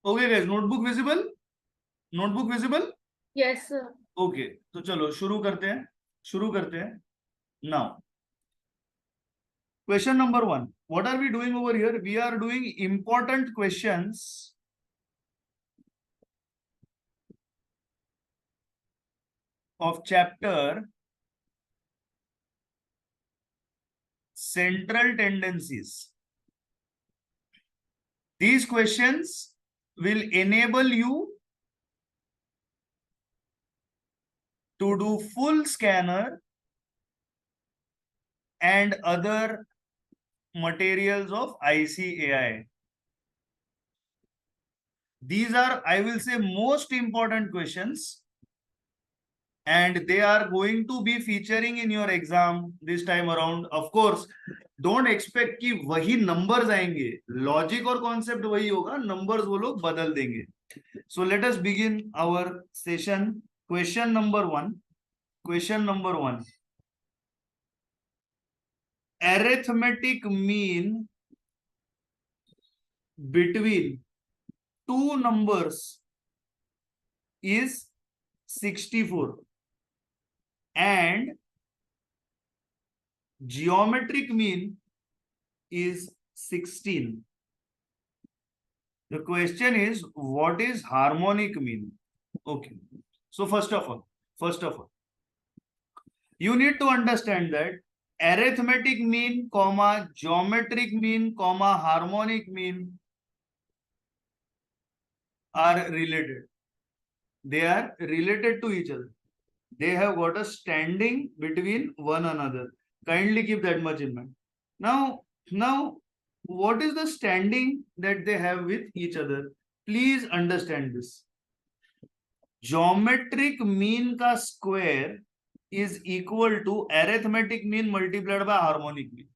Okay guys, notebook visible? Notebook visible? Yes sir. Okay, तो चलो शुरू करते हैं now. Question number 1. What are we doing over here? We are doing important questions of chapter Central Tendencies. These questions will enable you to do full scanner and other materials of ICAI. These are, I will say, most important questions, and they are going to be featuring in your exam this time around. Of course, don't expect कि वही numbers आएंगे, logic और concept वही होगा, numbers वो लोग बदल देंगे. So let us begin our session. Question number 1. Arithmetic mean between two numbers is 64 and geometric mean is 16. The question is, what is harmonic mean? Okay. So first of all, you need to understand that arithmetic mean, comma, geometric mean, comma, harmonic mean are related. They are related to each other. They have got a standing between one another. Kindly keep that much in mind. Now, what is the standing that they have with each other? Please understand this. Geometric mean का square is equal to arithmetic mean multiplied by harmonic mean.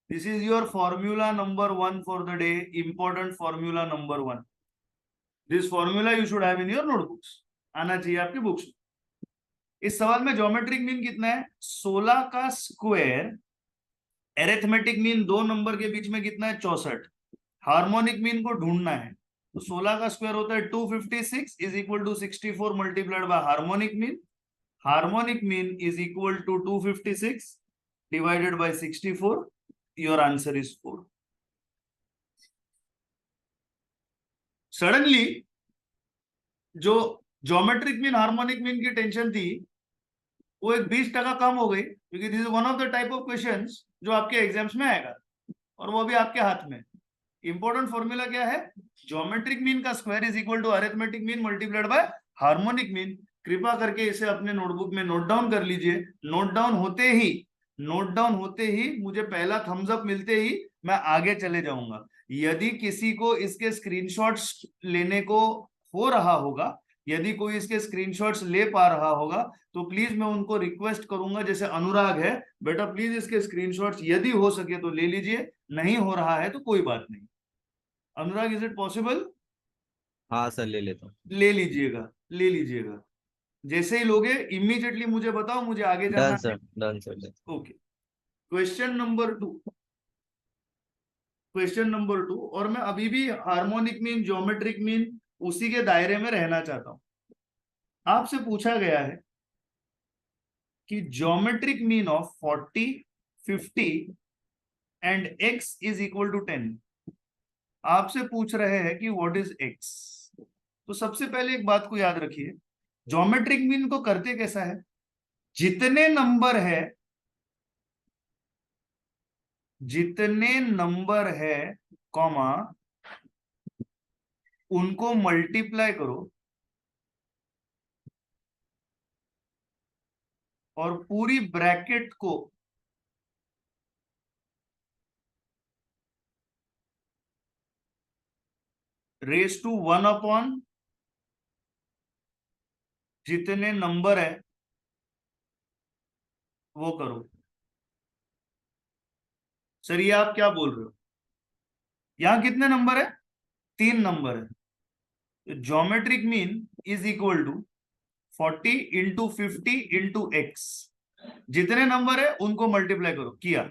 This is your formula number 1 for the day. Important formula number 1. This formula you should have in your notebooks. आना चाहिए आपकी books. इस सवाल में geometric mean कितना है? 16 का square. Arithmetic mean दो नंबर के बीच में कितना है? 64. हार्मोनिक मीन को ढूंढना है, तो 16 का स्क्वायर होता है 256 is equal to 64 multiplied by harmonic mean. Harmonic mean is equal to 256 divided by 64. Your answer is 4. Suddenly जो ज्योमेट्रिक मीन हार्मोनिक मीन की टेंशन थी वो एक 20% कम हो गई, क्योंकि this is one of the type of questions जो आपके एग्जाम्स में आएगा, और वो भी आपके हाथ में. इंपॉर्टेंट फॉर्मूला क्या है? ज्योमेट्रिक मीन का square is equal to arithmetic mean multiplied by harmonic mean. कृपा करके इसे अपने नोटबुक में नोट डाउन कर लीजिए. नोट डाउन होते ही मुझे पहला थम्स अप मिलते ही मैं आगे चले जाऊंगा. यदि किसी को इसके स्क्रीनशॉट्स लेने को हो रहा होगा, यदि कोई इसके स्क्रीनशॉट्स ले पा रहा होगा, तो प्लीज मैं उनको रिक्वेस्ट करूंगा, जैसे अनुराग है, बेटा प्लीज इसके स्क्रीनशॉट्स यदि हो सके तो ले लीजिए, नहीं हो रहा है तो कोई बात नहीं. अनुराग, इज इट पॉसिबल? हाँ सर, ले लेता हूँ. ले लीजिएगा. जैसे ही लोगे इमीडिएटली मुझे बताओ, मुझे आगे जाना है. Done sir. Okay. Question number 2, और मैं अभी भी हार्मोनिक मीन, ज्योमेट्रिक मीन उसी के दायरे में रहना चाहता हूं. आपसे पूछा गया है कि geometric mean of 40, 50 and x is equal to 10. आपसे पूछ रहे हैं कि व्हाट इज x. तो सबसे पहले एक बात को याद रखिए, ज्योमेट्रिक मीन को करते कैसा है? जितने नंबर है कॉमा, उनको मल्टीप्लाई करो और पूरी ब्रैकेट को रेस टू 1 अपॉन जितने नंबर है वो करो. सर ये आप क्या बोल रहे हो? यहां कितने नंबर है? 3 नंबर है. तो geometric mean is equal to 40 into 50 into x. जितने नंबर है उनको मल्टीप्लाई करो. किया.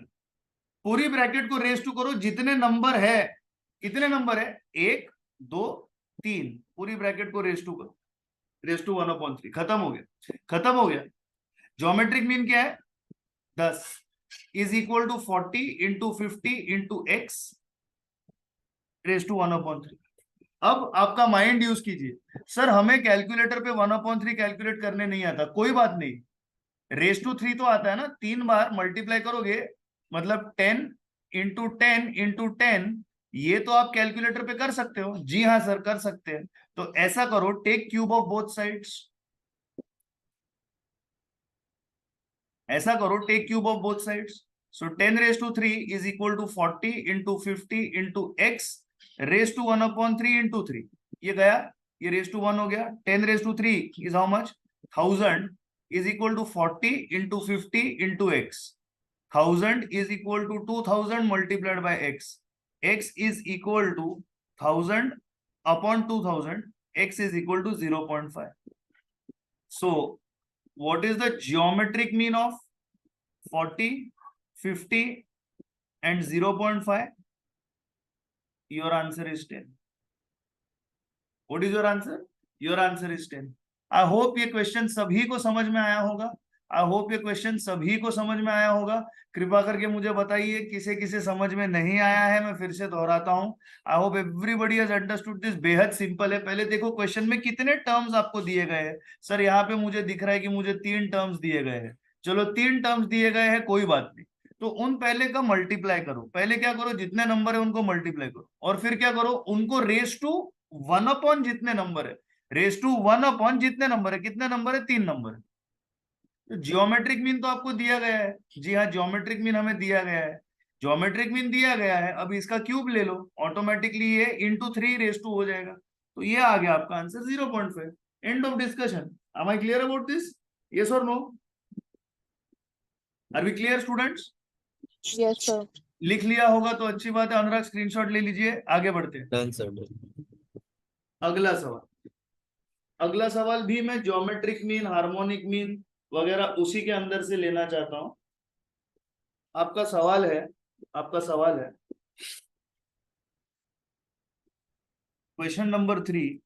पूरी ब्रैकेट को रेस टू करो. जितने नंबर है, कितने नंबर है? 1, 2, 3, पूरी ब्रैकेट को रेस टू करो, रेस टू 1/3, खत्म हो गया, खत्म हो गया। ज्योमेट्रिक मीन क्या है? 10 is equal to 40 into 50 into x raise to 1/3। अब आपका माइंड यूज कीजिए, सर हमें कैलकुलेटर पे 1/3 कैलकुलेट करने नहीं आता, कोई बात नहीं, रेस टू 3 तो आता है ना, 3 बार मल्टीप्लाई करोगे मतलब 10 इंटू 10 इंटू 10, ये तो आप कैलकुलेटर पे कर सकते हो। जी हाँ सर कर सकते हैं। तो ऐसा करो, take cube of both sides, ऐसा करो, take cube of both sides. So 10⁻³ is equal to 40 into 50 into x raise to 1/3 into 3, ये गया, ये रेस टू 1 हो गया। 10⁻³ is how much? 1000 is equal to 40 into 50 into x, 1000 is equal to 2000 multiplied by x, x is equal to 1000 upon 2000, x is equal to 0.5. So what is the geometric mean of 40, 50 and 0.5? Your answer is 10. What is your answer? Your answer is 10. I hope ये question सभी को समझ में आया होगा, I hope ये question सभी को समझ में आया होगा। कृपा करके मुझे बताइए किसे किसे समझ में नहीं आया है। मैं फिर से दोहराता हूं, I hope everybody has understood this. बेहद सिंपल है। पहले देखो क्वेश्चन में कितने टर्म्स आपको दिए गए हैं। सर यहाँ पे मुझे दिख रहा है कि मुझे 3 टर्म्स दिए गए हैं। चलो 3 टर्म्स दिए गए हैं, कोई बात नहीं, तो उन पहले का मल्टीप्लाई करो। पहले क्या करो, जितने नंबर है उनको मल्टीप्लाई करो, और फिर क्या करो, उनको रेस टू 1 अपॉन जितने नंबर है, रेस टू 1 अपॉन जितने नंबर है, कितने नंबर है, 3 नंबर है। तो जियोमेट्रिक मीन तो आपको दिया गया है। जी हाँ, जियोमेट्रिक मीन हमें दिया गया है, जियोमेट्रिक मीन दिया गया है। अब इसका क्यूब ले लो, ऑटोमेटिकली ये इंटू 3⁻² हो जाएगा। तो ये आ गया आपका answer 0.5। End of discussion. Am I clear about this? Yes और no? Are we clear students? Yes sir. लिख लिया होगा तो अच्छी बात है। अनुराग स्क्रीनशॉट ले लीजिए, आगे बढ़ते हैं। Done sir. अगला सवाल, अगला सवाल भी मैं ज्योमेट्रिक मीन, हार्मोनिक मीन वगैरह उसी के अंदर से लेना चाहता हूं। आपका सवाल है, आपका सवाल है question number 3।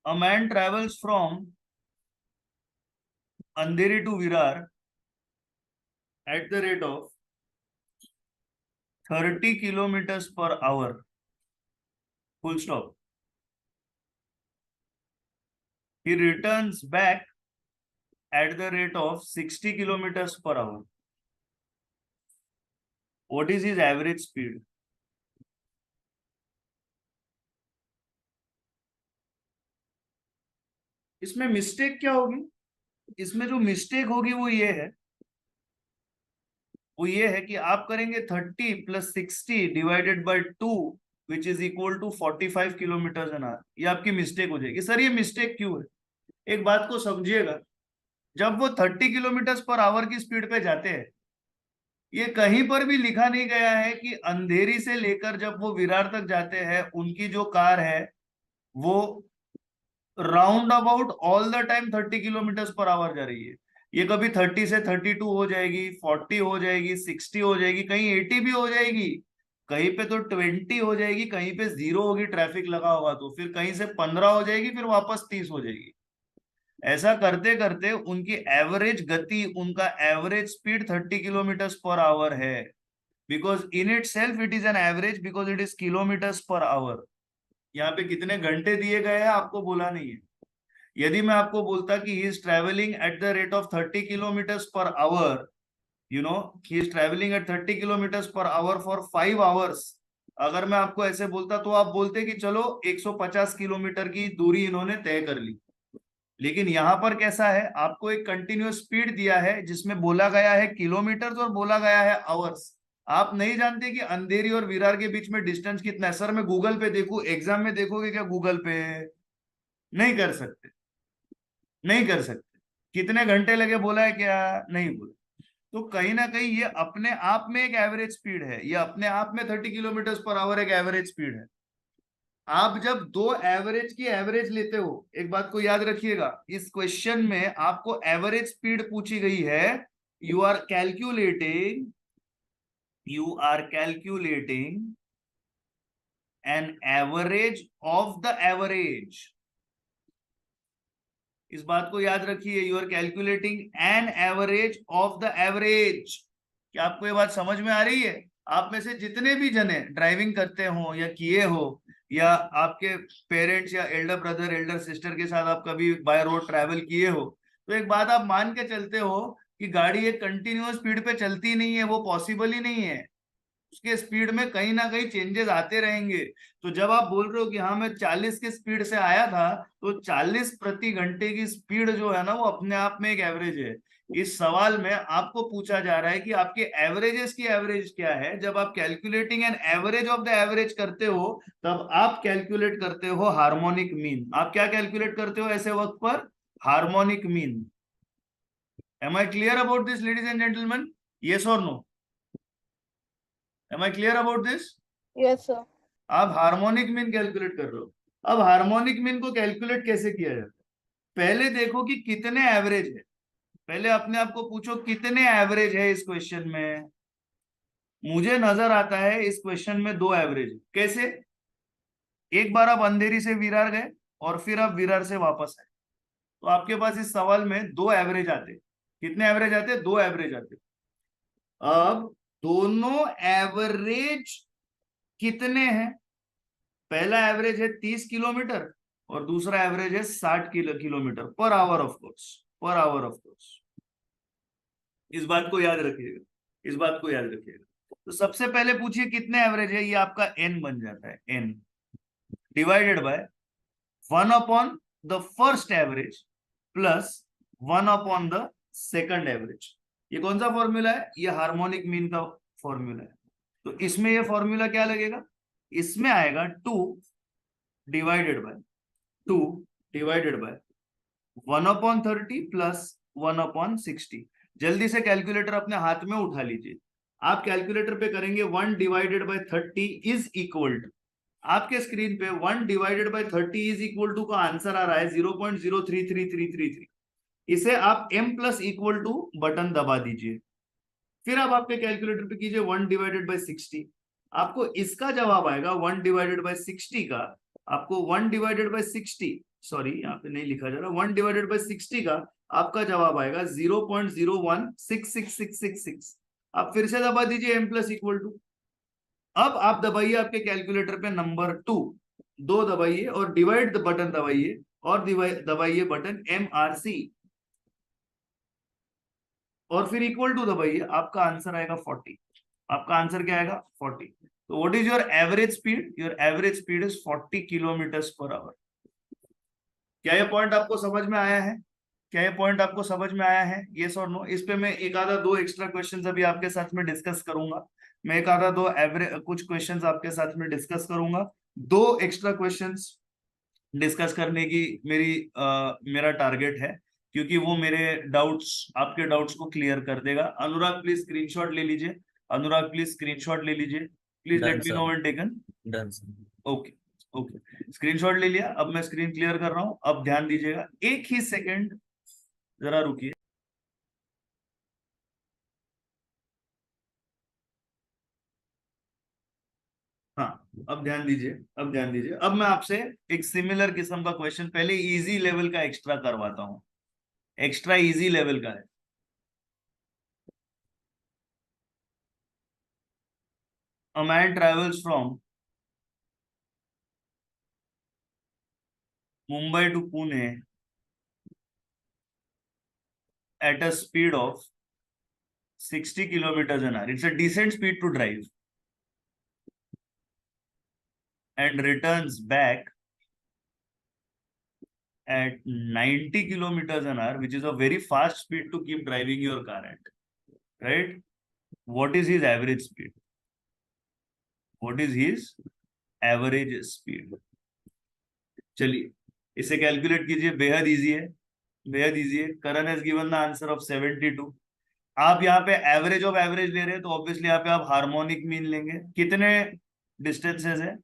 A man travels from Andheri to Virar at the rate of 30 kilometers per hour. Full stop. He returns back at the rate of 60 kilometers per hour. What is his average speed? इसमें mistake क्या होगी? इसमें जो mistake होगी वो ये है, वो ये है कि आप करेंगे 30 + 60 divided by 2 which is equal to 45 kilometre an hour. ये आपकी मिस्टेक हो जाएगी। सर ये मिस्टेक क्यों है? एक बात को समझिएगा, जब वो 30 किलोमीटर पर आवर की स्पीड पे जाते हैं, ये कहीं पर भी लिखा नहीं गया है कि अंधेरी से लेकर जब वो विरार तक जाते हैं उनकी जो कार है वो round about all the time 30 kilometre per our जा रही है। ये कभी 30 से 32 हो जाएगी, 40 हो जाएगी, 60 हो जाएगी, कहीं 80 भी हो जाएगी, कहीं पे तो 20 हो जाएगी, कहीं पे 0 होगी, ट्रैफिक लगा होगा तो, फिर कहीं से 15 हो जाएगी, फिर वापस 30 हो जाएगी। ऐसा करते करते उनकी एवरेज गति, उनका average speed 30 kilometre per hour है। Because in itself it is an average, because it is kilometre per hour. यहाँ पे कितने घंटे दिए गए हैं आपको बोला नहीं है। यदि मैं आपको बोलता कि he is travelling at the rate of 30 kilometre per our, you know he is travelling at 30 kilometre per hour for 5 hours, अगर मैं आपको ऐसे बोलता तो आप बोलते कि चलो 150 किलोमीटर की दूरी इन्होंने तय कर ली। लेकिन यहां पर कैसा है, आपको एक कंटिन्यूअस स्पीड दिया है जिसमें बोला गया है किलोमीटर और बोला गया है आवर्स। आप नहीं जानते कि अंधेरी और विरार के बीच में डिस्टेंस कितना है। सर मैं गूगल पे देखूं, एग्जाम में देखोगे क्या गूगल पे? नहीं कर सकते, नहीं कर सकते। कितने घंटे लगे बोला है क्या? नहीं बोला। तो कहीं ना कहीं ये अपने आप में एक एवरेज स्पीड है, ये अपने आप में 30 किलोमीटर पर आवर एक एवरेज स्पीड है। आप जब दो एवरेज की एवरेज लेते हो, एक बात को याद रखिएगा, इस क्वेश्चन में आपको एवरेज स्पीड पूछी गई है। You are calculating an average of the average. इस बात को याद रखिए, you are calculating an average of the average. क्या आपको ये बात समझ में आ रही है? आप में से जितने भी जने ड्राइविंग करते हो या किए हो, या आपके पेरेंट्स या एल्डर ब्रदर एल्डर सिस्टर के साथ आप कभी बाय रोड ट्रैवल किए हो, तो एक बात आप मान के चलते हो कि गाड़ी एक कंटिन्यूअस स्पीड पे चलती नहीं है, वो पॉसिबल ही नहीं है। उसके स्पीड में कहीं ना कहीं चेंजेस आते रहेंगे। तो जब आप बोल रहे हो कि हाँ मैं 40 की स्पीड से आया था, तो 40 प्रति घंटे की स्पीड जो है ना, वो अपने आप में एक एवरेज है। इस सवाल में आपको पूछा जा रहा है कि आपके एवरेजेस की एवरेज क्या है। जब आप calculating an average of the average करते हो, तब आप कैलकुलेट करते हो हार्मोनिक मीन। आप क्या कैलकुलेट करते हो ऐसे वक्त पर? Harmonic mean. Am I clear about this ladies and gentleman? Yes और no? Am I clear about this? Yes sir. आप हार्मोनिक मीन कैलकुलेट कर रहे हो। अब हार्मोनिक मीन को कैलकुलेट कैसे किया जाता है? पहले देखो कि कितने एवरेज है। पहले अपने आप को पूछो कितने एवरेज है इस क्वेश्चन में। मुझे नजर आता है इस क्वेश्चन में 2 एवरेज। कैसे? एक बार आप अंधेरी से विरार गए और फिर आप विरार से वापस आए, तो आपके पास इस सवाल में 2 एवरेज आते। कितने एवरेज आते? 2 एवरेज आते। अब दोनों एवरेज कितने हैं? पहला एवरेज है 30 किलोमीटर और दूसरा एवरेज है 60 kilometre per our. Of course, per hour of course. इस बात को याद रखिएगा, इस बात को याद रखिएगा। तो सबसे पहले पूछिए कितने एवरेज है। ये आपका एन बन जाता है, n divided by 1 upon the first average plus 1 upon the second average. ये कौन सा फॉर्मूला है? ये हार्मोनिक मीन का फॉर्मूला है। तो इसमें ये फॉर्मूला क्या लगेगा? इसमें आएगा 2 divided by 2 divided by 1 upon 30 plus 1 upon 60। जल्दी से कैलकुलेटर अपने हाथ में उठा लीजिए। आप कैलकुलेटर पे करेंगे 1 divided by 30 is equal to, आपके स्क्रीन पे 1 divided by 30 is equal to का आंसर आ रहा है 0.033333। इसे आप m plus equal to button दबा दीजिए। फिर आप आपके कैलकुलेटर पे कीजिए 1 डिवाइडेड बाय 60। आपको इसका जवाब आएगा 1 डिवाइडेड बाय 60 का। आपको 1 डिवाइडेड बाय 60, सॉरी यहाँ पे नहीं लिखा जा रहा, 1 डिवाइडेड बाय 60 का आपका जवाब आएगा 0.0166666। आप फिर से दबा दीजिए m प्लस इक्वल टू। अब आप दबाइए आपके कैलकुलेटर पे नंबर 2 दबाइए और डिवाइड द बटन दबाइए और दबाइए बटन MRC और फिर इक्वल टू दबाइए। आपका आंसर आएगा 40। आपका आंसर क्या आएगा? 40। तो what is your average speed? Your average speed is 40 kilometres per hour. क्या ये पॉइंट आपको समझ में आया है? क्या ये पॉइंट आपको समझ में आया है? यस और नो? इस पे मैं एक आधा 2 एक्स्ट्रा क्वेश्चंस अभी आपके साथ में डिस्कस करूंगा। मैं एक आधा 2 एवरेज कुछ क्वेश्चंस आपके साथ में डिस्कस करूंगा। 2 एक्स्ट्रा क्वेश्चंस डिस्कस करने की मेरा टारगेट है, क्योंकि वो मेरे डाउट्स, आपके डाउट्स को क्लियर कर देगा। अनुराग प्लीज स्क्रीनशॉट ले लीजिए। अनुराग प्लीज स्क्रीनशॉट ले लीजिए। Please Done, let me sir. Know when taken. Done sir. Okay okay, screenshot ले लिया। अब मैं स्क्रीन क्लियर कर रहा हूं। अब ध्यान दीजिएगा, एक ही सेकंड जरा रुकिए। हाँ, अब ध्यान दीजिए, अब ध्यान दीजिए। अब मैं आपसे एक सिमिलर किस्म का क्वेश्चन, पहले इजी लेवल का एक्स्ट्रा करवाता हूं। एक्स्ट्रा इजी लेवल का है। A man travels from Mumbai to Pune at a speed of 60 kilometers an hour. It's a decent speed to drive. And returns back at 90 kilometers an hour, which is a very fast speed to keep driving your car at. Right? What is his average speed? What is his average speed? चलिए इसे calculate कीजिए। बेहद easy है, बेहद easy है। Karan has given the answer of 72। आप यहाँ पे एवरेज ऑफ एवरेज ले रहे हैं, तो ऑब्वियसली यहाँ पे आप हार्मोनिक मीन लेंगे। कितने डिस्टेंसेस है?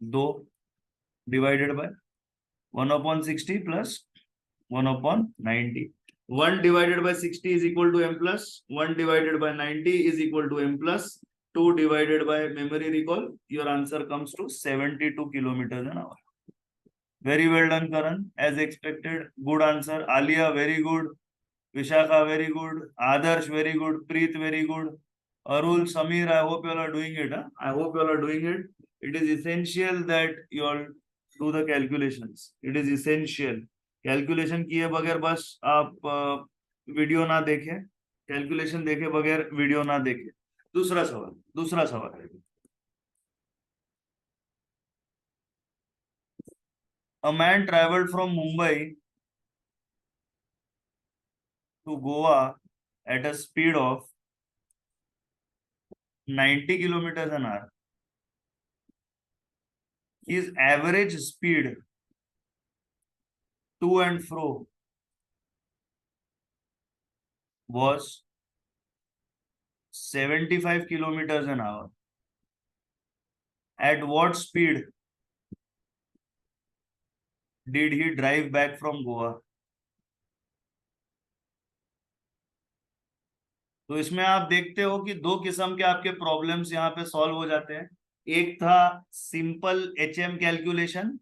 2 divided by 1 upon 60 plus 1 upon 90। 1 divided by 60 is equal to m plus 1 divided by 90 is equal to m plus 2 divided by memory recall, your answer comes to 72 kilometers an hour. Very well done, Karan. As expected, good answer. Alia, very good. Vishakha, very good. Adarsh, very good. Preet, very good. Arul, Samir, I hope you all are doing it. Huh? I hope you all are doing it. It is essential that you all do the calculations. It is essential. Calculation किए बगैर बस आप video ना देखें, calculation देखे बगैर video ना देखें. दूसरा सवाल. A man traveled from Mumbai to Goa at a speed of 90 kilometers an hour. His average speed to and fro was 75 kilometers an hour. At what speed did he drive back from Goa? तो इसमें आप देखते हो कि दो किस्म के आपके प्रॉब्लम्स यहाँ पे सॉल्व हो जाते हैं. एक था सिंपल HM कैलकुलेशन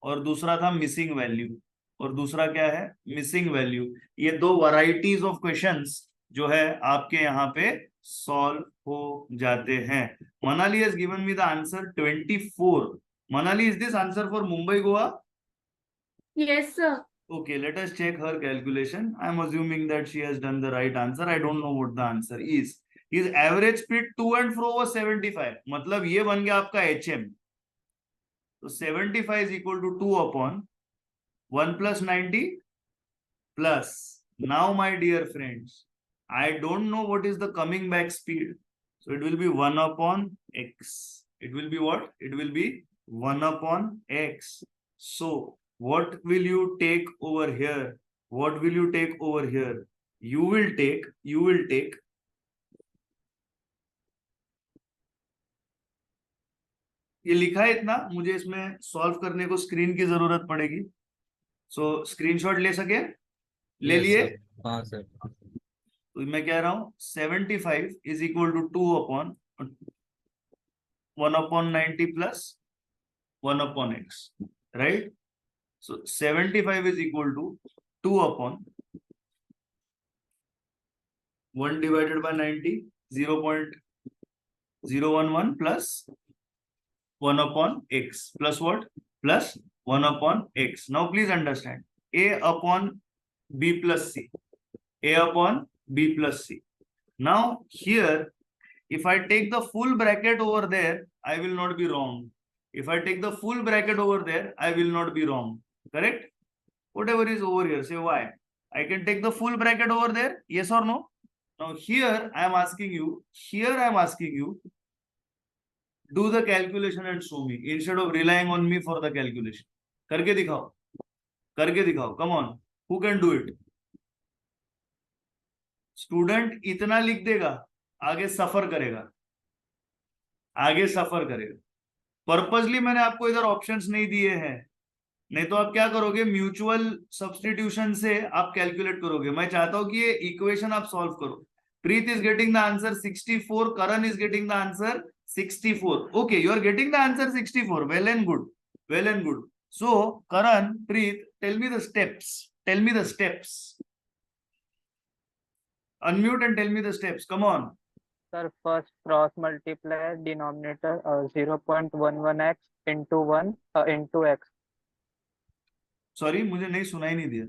और दूसरा था मिसिंग वैल्यू. और दूसरा क्या है? Missing value. ये दो वैरायटीज ऑफ क्वेश्चंस जो है आपके यहाँ पे सॉल्व हो जाते हैं. Manali has given me the answer 24. Manali, is this answer for Mumbai Goa? Yes, sir. Okay, let us check her calculation. I am assuming that she has done the right answer. I don't know what the answer is. His average speed to and fro was 75. मतलब ये बन गया आपका HM. So 75 is equal to 2 upon 1 plus 90 plus. Now, my dear friends, I don't know what is the coming back speed. So it will be 1 upon x. It will be what? It will be 1 upon x. So what will you take over here? What will you take over here? You will take ये लिखा है इतना, मुझे इसमें solve करने को screen की जरूरत पड़ेगी. सो स्क्रीनशॉट ले सके? ले Yes, लिए? sir. हाँ सर. तो मैं कह रहा हूं 75 is equal to 2 upon 1 upon 90 plus 1 upon x, right? So 75 is equal to 2 upon 1 divided by 90, 0.011 plus 1 upon x plus what? Plus 1 upon x. Now please understand, a upon b plus c. A upon b plus c. Now here, if I take the full bracket over there, I will not be wrong. If I take the full bracket over there, I will not be wrong. Correct? Whatever is over here, say why. I can take the full bracket over there, yes or no? Now here I am asking you, do the calculation and show me instead of relying on me for the calculation. करके दिखाओ. Come on, who can do it? Student इतना लिख देगा, आगे सफर करेगा. Purposely मैंने आपको इधर ऑप्शंस नहीं दिए हैं, नहीं तो आप क्या करोगे? म्यूचुअल सब्स्टिट्यूशन से आप कैलकुलेट करोगे. मैं चाहता हूं कि ये इक्वेशन आप सॉल्व करो. Preet is getting the answer 64. Karan is getting the answer 64. Okay, you are getting the answer 64. Well and good. So Karan, Preet, tell me the steps. Unmute and tell me the steps. Come on. Sir, first cross multiply denominator 0.11x into 1 into x. Sorry, मुझे नहीं सुनाई नहीं दिया.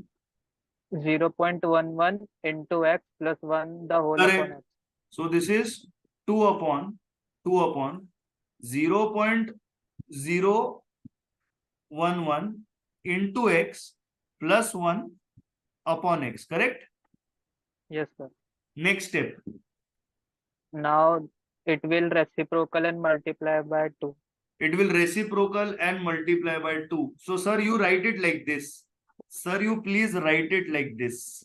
0.11 into x plus 1 the whole Correct. upon x. So this is 2 upon 0.011 into x plus 1 upon x. Correct? Yes, sir. Next step. Now it will reciprocal and multiply by 2. It will reciprocal and multiply by 2. So sir, you write it like this. Sir, you please write it like this.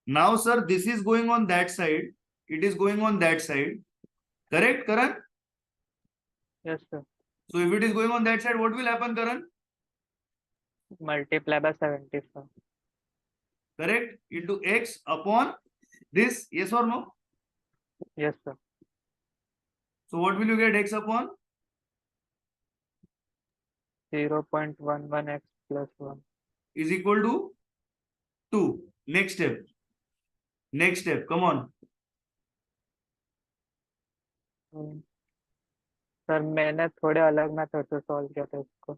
Now sir, this is going on that side. It is going on that side. Correct, Karan? Yes, sir. So if it is going on that side, what will happen, Karan? Multiply by 70, sir. correct, into x upon this, yes or no? Yes, sir. So what will you get? X upon 0.11x plus 1. is equal to 2. Next step. Next step. Come on. Sir मैंने थोड़े अलग method से solve किया था इसको.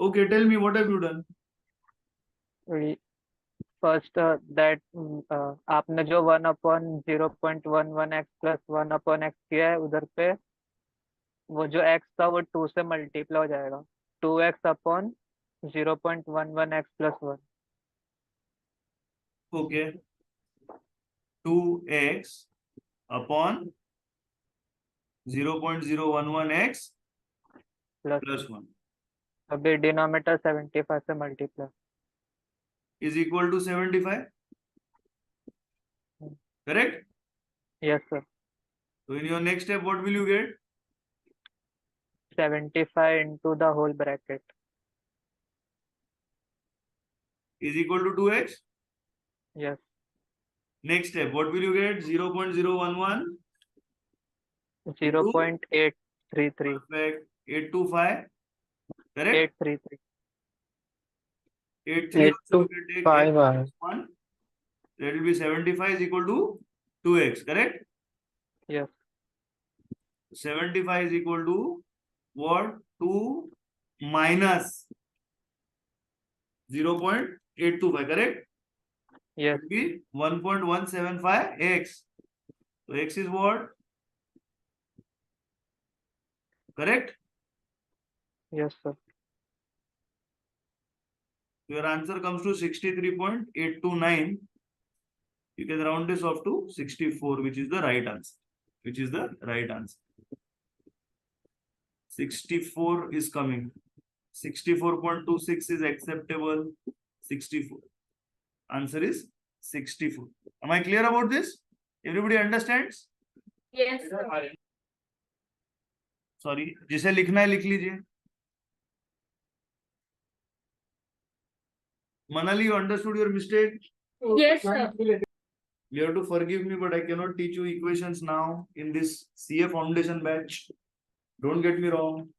Okay, tell me what have you done? First that आपने जो 1/0.11x plus 1/x किया है उधर पे वो जो x था वो 2 से मल्टीप्लाई हो जाएगा. 2x upon 0.11x plus 1. Okay. 2x upon 0.011x plus plus 1 अभी डिनोमिनेटर 75 से multiply. is equal to 75. Correct? Yes sir. So in your next step, what will you get? 75 into the whole bracket. Is equal to 2x. Yes. Next step, what will you get? 0.011. 0.833. Perfect. 825. Correct? 833. 83 also you can take 825. x plus 1. That will be 75 is equal to 2x. Correct? Yes. 75 is equal to what? 2 minus 0.825. Correct? Yes. It will be 1.175x. So x is what? Correct? Yes, sir. Your answer comes to 63.829. You can round this off to 64, which is the right answer. Which is the right answer. 64 is coming. 64.26 is acceptable. 64. Answer is 64. Am I clear about this? Everybody understands? Yes, sir. Sorry, जिसे लिखना है लिख लीजिए. Manali, you understood your mistake? Yes, sir. You have to forgive me, but I cannot teach you equations now in this CA foundation batch. Don't get me wrong.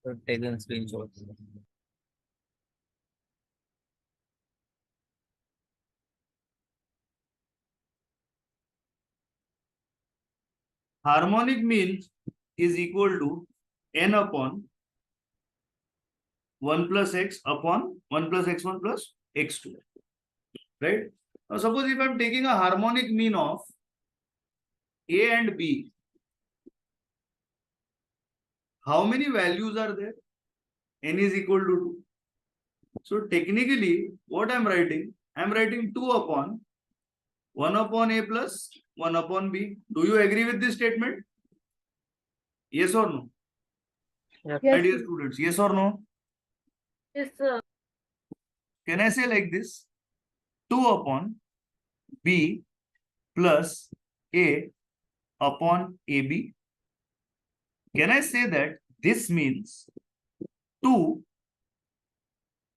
So take a screenshot. Harmonic mean is equal to n upon 1 plus x upon 1 plus x1 plus x2. Right? Now suppose if I am taking a harmonic mean of A and B, how many values are there? N is equal to 2. So technically, what I am writing? I am writing 2 upon 1 upon A plus 1 upon B. Do you agree with this statement? Yes or no? Yes. My dear students, yes or no? Yes, sir. Can I say like this? 2 upon B plus A upon AB. Can I say that this means 2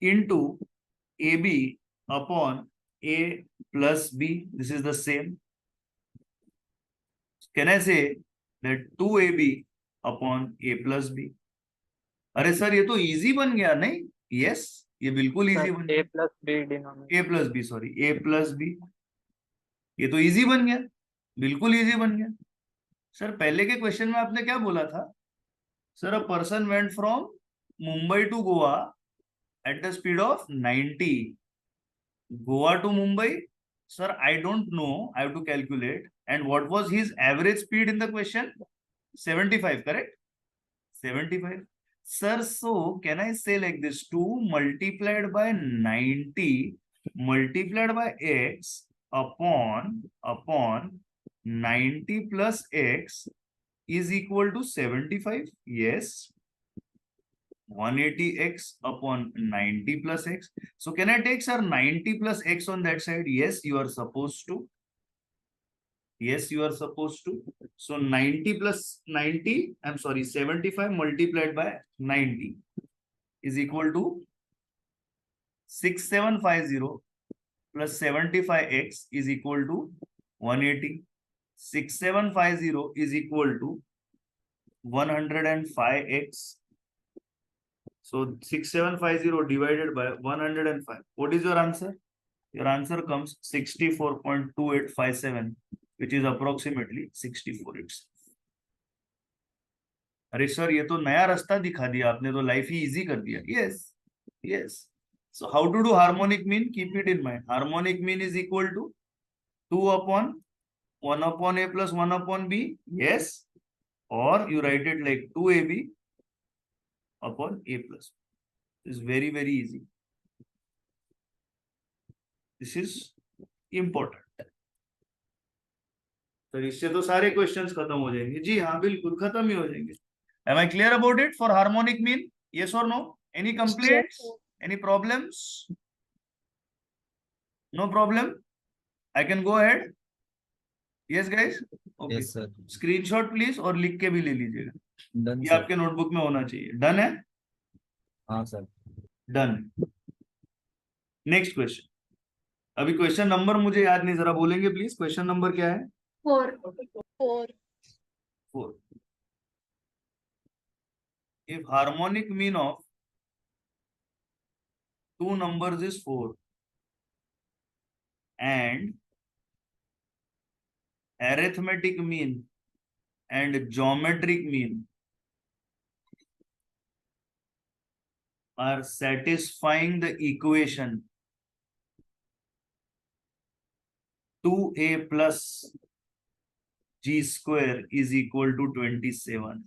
into AB upon A plus B? This is the same. Can I say that 2AB upon A plus B? अरे sir ये तो easy बन गया नहीं? Yes, ये बिल्कुल easy बन A गया. plus B denominator. A plus B, sorry, A plus B. ये तो इजी बन गया, बिल्कुल इजी बन गया. सर पहले के क्वेश्चन में आपने क्या बोला था? Sir a person went from Mumbai to Goa at the speed of 90. Goa to Mumbai, sir, I don't know. I have to calculate. And what was his average speed in the question? 75, correct? 75. Sir, so can I say like this? 2 multiplied by 90 multiplied by x upon 90 plus x is equal to 75? Yes. 180x upon 90 plus x. So can I take, sir, 90 plus x on that side? Yes, you are supposed to. Yes, you are supposed to. So 90 plus 90, I'm sorry, 75 multiplied by 90 is equal to 6750 plus 75x is equal to 180. 6750 is equal to 105x. So 6750 divided by 105. What is your answer? Your answer comes 64.2857, which is approximately 64 itself. अरे sir ये तो नया रास्ता दिखा दिया आपने, तो life ही easy कर दिया. Yes yes. So how to do harmonic mean? Keep it in mind. Harmonic mean is equal to 2 upon 1 upon a plus 1 upon b. Yes. Or you write it like 2ab upon a plus. It's very, very easy. This is important. तो इससे तो सारे questions खत्म हो जाएंगे. जी हाँ, बिल्कुल खत्म ही हो जाएंगे. Am I clear about it for harmonic mean? Yes or no? Any complaints? Any problems? No problem. I can go ahead. Yes, guys. Okay. Yes, sir. Screenshot please और लिख के भी ले लीजिएगा. Done, ये sir. आपके नोटबुक में होना चाहिए. डन है? हाँ सर. डन. Next question. अभी क्वेश्चन नंबर मुझे याद नहीं, जरा बोलेंगे प्लीज. क्वेश्चन नंबर क्या है? 4. 4. If harmonic mean of two numbers is 4 and arithmetic mean and geometric mean are satisfying the equation 2a plus g square is equal to 27.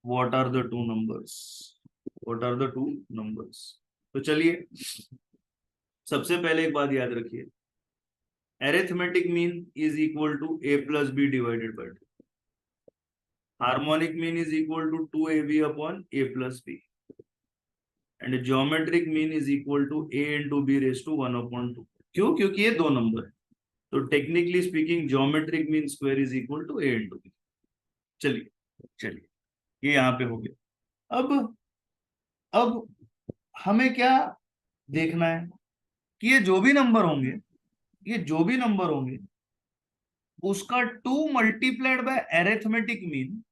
What are the two numbers? What are the two numbers? तो चलिए सबसे पहले एक बात याद रखिए. Arithmetic mean is equal to a plus b divided by 2. Harmonic mean is equal to 2ab upon a plus b. And geometric mean is equal to a into b raised to 1 upon 2. क्यों? क्योंकि ये दो number है. तो technically speaking geometric mean square is equal to a into b. चलिए चलिए ये यहाँ पे हो गया. अब हमें क्या देखना है कि ये जो भी नंबर होंगे उसका 2 multiplied by arithmetic mean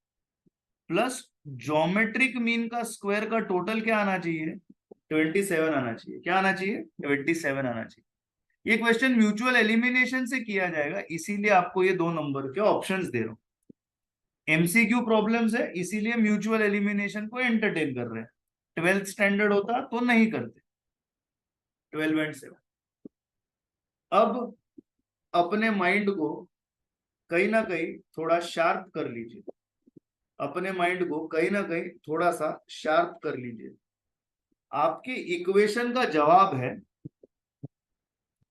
plus geometric mean का स्क्वायर का टोटल क्या आना चाहिए? 27 आना चाहिए. क्या आना चाहिए? 27 आना चाहिए. ये क्वेश्चन म्यूचुअल एलिमिनेशन से किया जाएगा, इसीलिए आपको ये दो नंबर के ऑप्शंस दे रहा हूं. एमसीक्यू प्रॉब्लम्स है, इसीलिए म्यूचुअल एलिमिनेशन को एंटरटेन कर रहे हैं. 12th स्टैंडर्ड होता तो नहीं करते. 12 and 7. अब अपने माइंड को कहीं ना कहीं थोड़ा शार्प कर लीजिए. अपने माइंड को कहीं ना कहीं थोड़ा सा शार्प कर लीजिए. आपके इक्वेशन का जवाब है,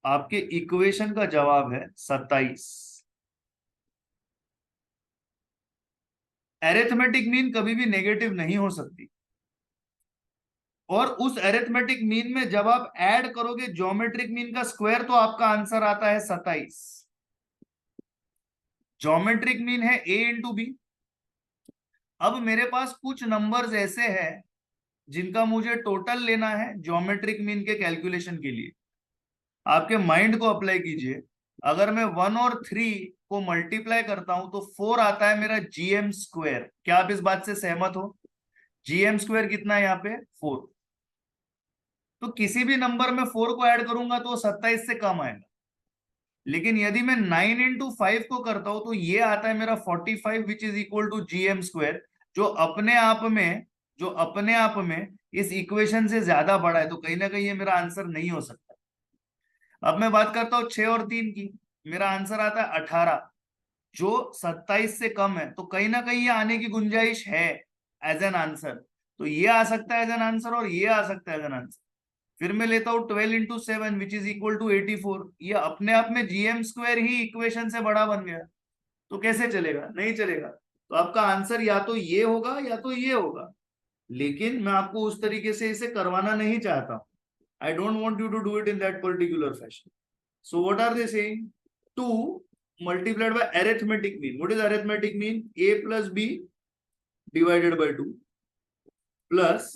आपके इक्वेशन का जवाब है 27. अरिथमेटिक मीन कभी भी नेगेटिव नहीं हो सकती, और उस अरिथमेटिक मीन में जब आप ऐड करोगे ज्योमेट्रिक मीन का स्क्वायर तो आपका आंसर आता है 27. ज्योमेट्रिक मीन है a इंटू बी. अब मेरे पास कुछ नंबर्स ऐसे हैं जिनका मुझे टोटल लेना है ज्योमेट्रिक मीन के कैलकुलेशन के लिए. आपके माइंड को अप्लाई कीजिए. अगर मैं 1 और 3 को मल्टीप्लाई करता हूं तो 4 आता है मेरा जीएम स्क्वायर. क्या आप इस बात से सहमत हो? जीएम स्क्वायर कितना है यहाँ पे? 4. तो किसी भी नंबर में 4 को ऐड करूंगा तो 27 से कम आएगा. लेकिन यदि मैं 9 इंटू 5 को करता हूं तो ये आता है मेरा 45 which is equal to GM square, जो अपने आप में इस इक्वेशन से ज्यादा बड़ा है. तो कहीं ना कहीं ये मेरा आंसर नहीं हो सकता. अब मैं बात करता हूं 6 और 3 की. मेरा आंसर आता है 18, जो 27 से कम है. तो कहीं ना कहीं ये आने की गुंजाइश है एज एन आंसर. तो ये आ सकता है एज एन आंसर और ये आ सकता है एज एन आंसर. फिर मैं लेता हूं 12 into 7 which is equal to 84. ये अपने आप में जीएम स्क्वायर ही इक्वेशन से बड़ा बन गया. तो कैसे चलेगा? नहीं चलेगा. तो आपका आंसर या तो ये होगा या तो ये होगा. लेकिन मैं आपको उस तरीके से इसे करवाना नहीं चाहता. I don't want you to do it in that particular fashion. So what are they saying? 2 multiplied by arithmetic mean. What is arithmetic mean? A plus B divided by 2 plus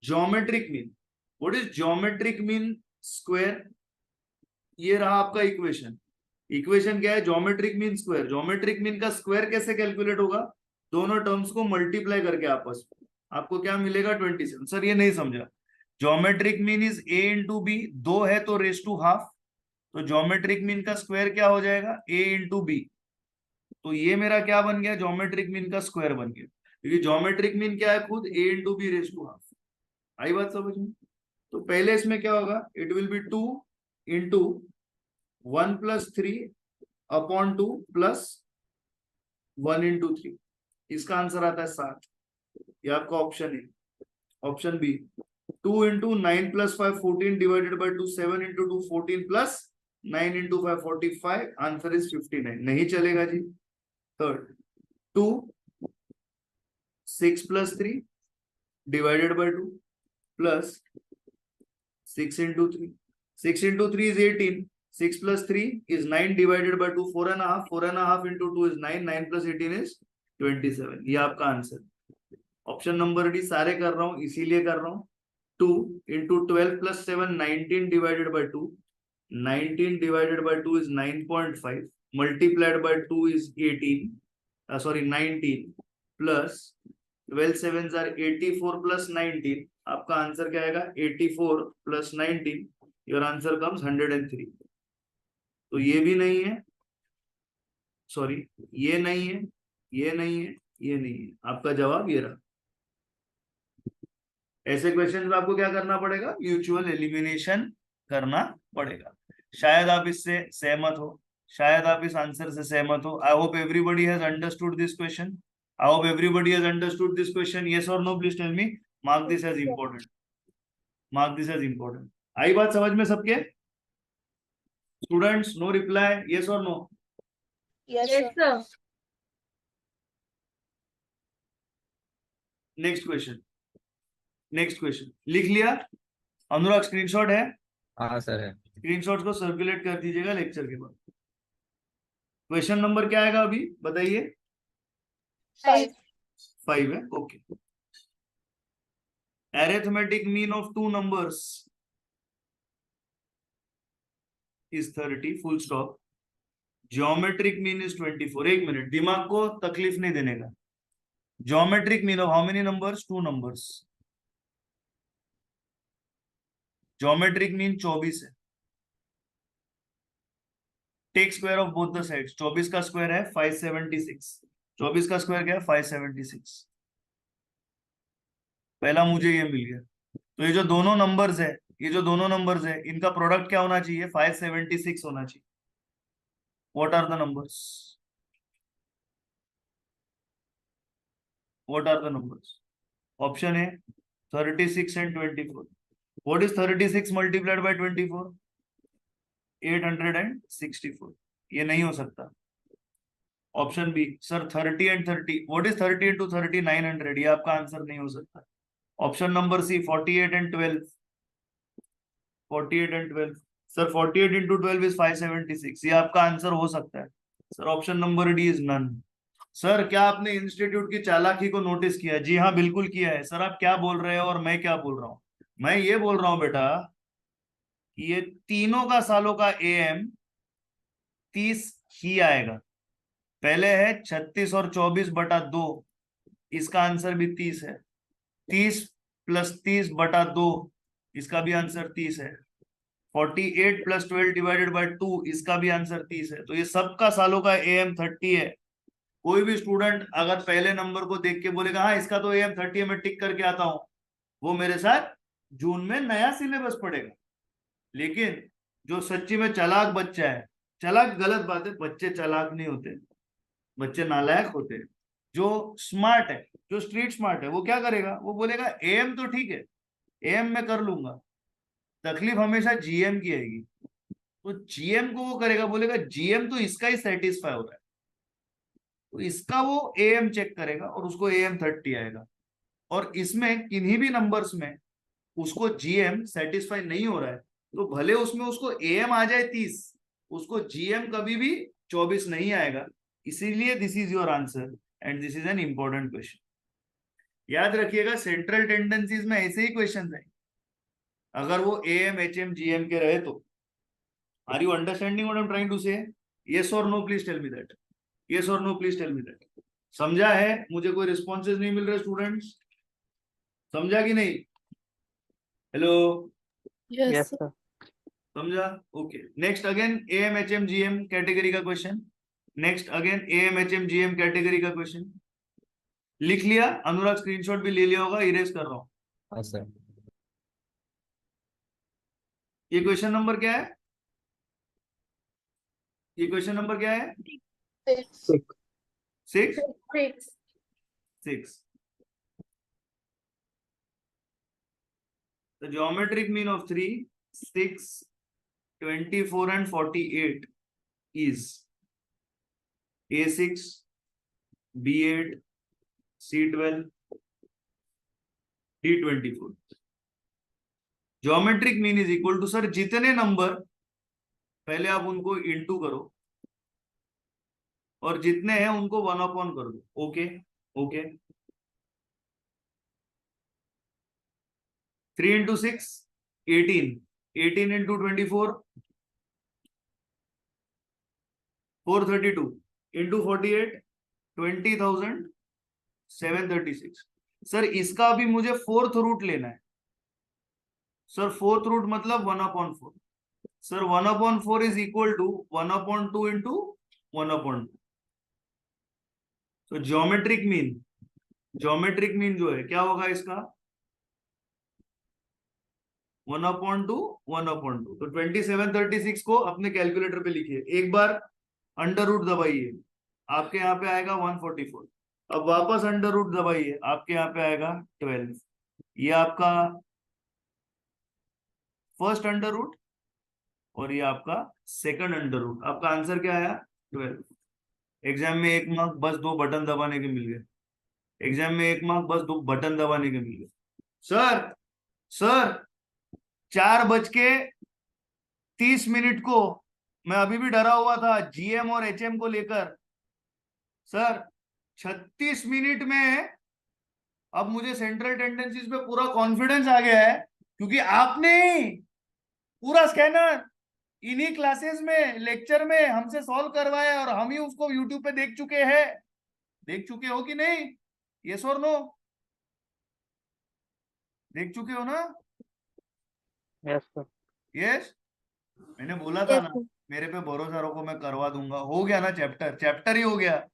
geometric mean. What is geometric mean square? ये रहा आपका equation. Equation क्या है? Geometric mean square. Geometric mean का square कैसे calculate होगा? दोनों terms को मल्टीप्लाई करके आपस में आपको क्या मिलेगा? 27. सर ये नहीं समझा. Geometric mean is a into B. 2 है तो रेस टू हाफ. तो ज्योमेट्रिक मीन का स्क्वायर क्या हो जाएगा? a into B. तो ये मेरा क्या बन गया? ज्योमेट्रिक मीन का स्क्वायर बन गया. क्योंकि ज्योमेट्रिक मीन क्या है? खुद a into B raise to half. आई बात समझ में? तो पहले इसमें क्या होगा? It will be 2 into 1 plus 3 upon 2 plus 1 into 3. इसका आंसर आता है 7. ये आपका ऑप्शन है. Option B 2 into 9 plus 5 14 divided by 2 7 into 2 14 plus 9 into 5 45. Answer is 59. नहीं चलेगा जी. Third 2 6 plus 3 divided by 2 plus 6 into 3. 6 into 3 is 18. 6 plus 3 is 9 divided by 2 4.5. 4.5 into 2 is 9. 9 plus 18 is 27. ये आपका आंसर. ऑप्शन नंबर डी सारे कर रहा हूं इसीलिए कर रहा हूं. 2 into 12 plus 7 19 divided by 2. 19 divided by 2 is 9.5. Multiplied by 2 is 18. 19 plus 12 sevens are 84 plus 19. आपका आंसर क्या आएगा? 84 plus 19. Your answer comes 103. तो ये भी नहीं है. सॉरी ये नहीं है, ये नहीं है, ये नहीं है. आपका जवाब ये रहा. ऐसे क्वेश्चन में आपको क्या करना पड़ेगा? म्यूचुअल एलिमिनेशन करना पड़ेगा. शायद आप इससे सहमत हो, शायद आप इस आंसर से सहमत हो. I hope everybody has understood this question. I hope everybody has understood this question. Yes और no? Please tell me. Mark this as important. Mark this as important. आई बात समझ में सबके? Students no reply. यस और no? Yes, sir. Next question. Next question लिख लिया? अनुराग screenshot है? हाँ सर है. स्क्रीनशॉट को सर्कुलेट कर दीजिएगा लेक्चर के बाद. क्वेश्चन नंबर क्या आएगा अभी बताइए? 5. 5 है. Okay. Arithmetic mean of 2 numbers is 30 full stop. Geometric mean is 24. एक मिनट, दिमाग को तकलीफ नहीं देने का. Geometric mean of how many numbers? 2 numbers. Geometric mean 24 है. Take square of both the sides. 24 का स्क्वायर है 576. 24 का स्क्वायर क्या है? 576. पहला मुझे ये मिल गया. तो ये जो दोनों नंबर्स है, ये जो दोनों नंबर्स है, इनका प्रोडक्ट क्या होना चाहिए? 576 होना चाहिए. What are the numbers? What are the numbers? Option A 36 and 24. What is 36 multiplied by 24? 864. ये नहीं हो सकता. Option B sir 30 and 30. What is 30 into 30? 900. ये आपका आंसर नहीं हो सकता. Option number C 48 and 12. 48 and 12. Sir 48 into 12 is 576. ये आपका आंसर हो सकता है. Sir option number D is none. Sir क्या आपने इंस्टीट्यूट की चालाकी को नोटिस किया? जी हाँ बिल्कुल किया है. सर आप क्या बोल रहे हो और मैं क्या बोल रहा हूँ? मैं ये बोल रहा हूँ बेटा कि ये तीनों का सालों का एएम 30 ही आएगा. पहले है 36 और 24/2. इसका आंसर भी 30 है. 30 + 30/2. इसका भी आंसर 30 है. 48 + 12 divided by 2. इसका भी आंसर 30 है. तो ये सबका सालों का एएम 30 है. कोई भी स्टूडेंट अगर पहले नंबर को देख के बोलेगा हाँ इसका तो एएम 30 है, मैं टिक करके आता हूं, वो मेरे साथ जून में नया सिलेबस पढ़ेगा. लेकिन जो सच्ची में चालाक बच्चा है, चालाक गलत बात है, बच्चे चालाक नहीं होते, बच्चे नालायक होते हैं. जो स्मार्ट है, जो स्ट्रीट स्मार्ट है, वो क्या करेगा? वो बोलेगा एएम तो ठीक है, एएम मैं कर लूंगा, तकलीफ हमेशा जीएम की आएगी. तो जीएम को वो करेगा, बोलेगा जीएम तो इसका ही सेटिस्फाई हो रहा है, तो इसका वो एएम चेक करेगा और उसको एएम 30 आएगा. और इसमें किन्हीं भी नंबर्स में उसको जीएम सेटिस्फाई नहीं हो रहा है तो भले उसमें उसको एएम आ जाए 30, उसको जीएम कभी भी 24 नहीं आएगा। इसीलिए this is your answer and this is an important question. याद रखिएगा सेंट्रल टेंडेंसीज में ऐसे ही क्वेश्चन है, अगर वो एएम एचएम जीएम के रहे तो। Are you understanding what I am trying to say? Yes और no please tell me that. Yes और no please tell me that. समझा है? मुझे कोई रिस्पॉन्सेज नहीं मिल रहे स्टूडेंट्स, समझा कि नहीं? Hello, Yes, yes sir. Sir. समझा? Okay. Next again AM HM GM category का question. Next again AM HM GM category का क्वेश्चन। लिख लिया? अनुराग स्क्रीनशॉट भी ले लिया होगा, इरेज कर रहा हूं। हाँ सर। ये क्वेश्चन नंबर क्या है? ये क्वेश्चन नंबर क्या है? 6. 6? 6. 6। The geometric mean of 3, 6, 24 and 48 is A6, B8, C12, D24. Geometric mean is equal to, sir जितने नंबर, पहले आप उनको इंटू करो और जितने हैं उनको 1 अपॉन कर दो। Okay okay. 3 into 6 18, 18 into 24 432 into 48 20,736। Sir इसका भी मुझे फोर्थ रूट लेना है। सर फोर्थ रूट मतलब 1/4। Sir 1/4 is equal to 1/2 into 1/2। तो ज्योमेट्रिक मीन जो है क्या होगा इसका? 1/2 1/2। तो 2736 को अपने कैलकुलेटर पे लिखिए, एक बार अंडर रूट दबाइए, आपके यहाँ पे आएगा 144। अब वापस अंडर रूट दबाइए, आपके यहाँ पे आएगा 12। ये आपका फर्स्ट अंडर रूट और ये आपका सेकंड अंडर रूट। आपका आंसर क्या आया? 12। एग्जाम में 1 मार्क बस 2 बटन दबाने के मिल गए। एग्जाम में 1 मार्क बस 2 बटन दबाने के मिल गए। सर 4:30 को मैं अभी भी डरा हुआ था जीएम और एचएम को लेकर। सर 36 मिनट में अब मुझे सेंट्रल टेंडेंसीज पे पूरा कॉन्फिडेंस आ गया है, क्योंकि आपने पूरा स्कैनर इन्हीं क्लासेस में लेक्चर में हमसे सॉल्व करवाया और हम ही उसको यूट्यूब पे देख चुके हैं। देख चुके हो कि नहीं? यस और नो? देख चुके हो ना? Yes sir. यस, मैंने बोला था Yes, ना, sir. मेरे पे भरोसा रखो, मैं करवा दूंगा। हो गया ना चैप्टर ही हो गया।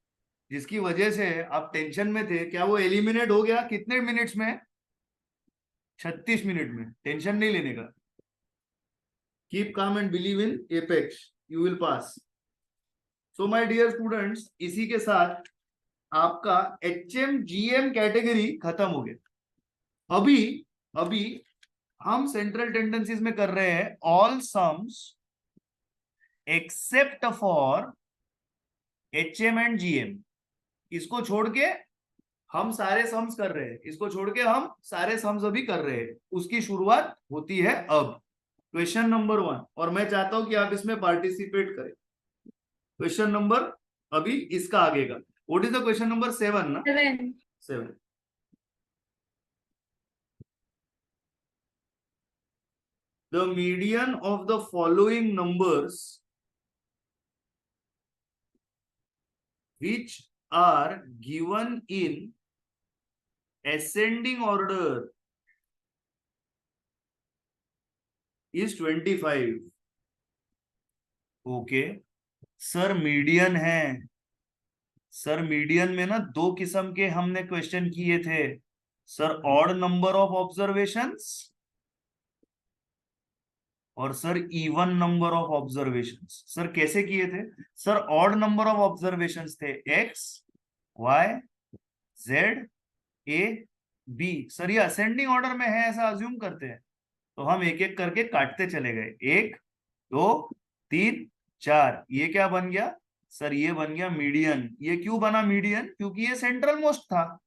जिसकी वजह से आप टेंशन में थे, क्या वो एलिमिनेट हो गया? कितने मिनट्स में? 36 मिनट में। टेंशन नहीं लेने का। Keep calm and believe in Apex, you will pass. So my dear students, इसी के साथ आपका एचएम जीएम कैटेगरी खत्म हो गया। अभी हम सेंट्रल टेंडेंसीज में कर रहे हैं all sums except for HM and GM. इसको छोड़ के हम सारे सम्स कर रहे हैं, इसको छोड़ के हम सारे सम्स अभी कर रहे हैं। उसकी शुरुआत होती है अब क्वेश्चन नंबर 1, और मैं चाहता हूं कि आप इसमें पार्टिसिपेट करें। क्वेश्चन नंबर अभी इसका आगे का, what is the question number 7 ना? 7. 7। The median of the following numbers which are given in ascending order is 25. Okay sir, median है। सर मीडियन में ना 2 किस्म के हमने क्वेश्चन किए थे sir, odd number of observations और sir even number of observations. Sir कैसे किए थे? Sir odd number of observations थे x, y, z, a, b। Sir ये असेंडिंग ऑर्डर में है ऐसा अज्यूम करते हैं, तो हम एक एक करके काटते चले गए। 1 2 3 4। ये क्या बन गया? सर ये बन गया मीडियन। ये क्यों बना मीडियन? क्योंकि ये सेंट्रल मोस्ट था।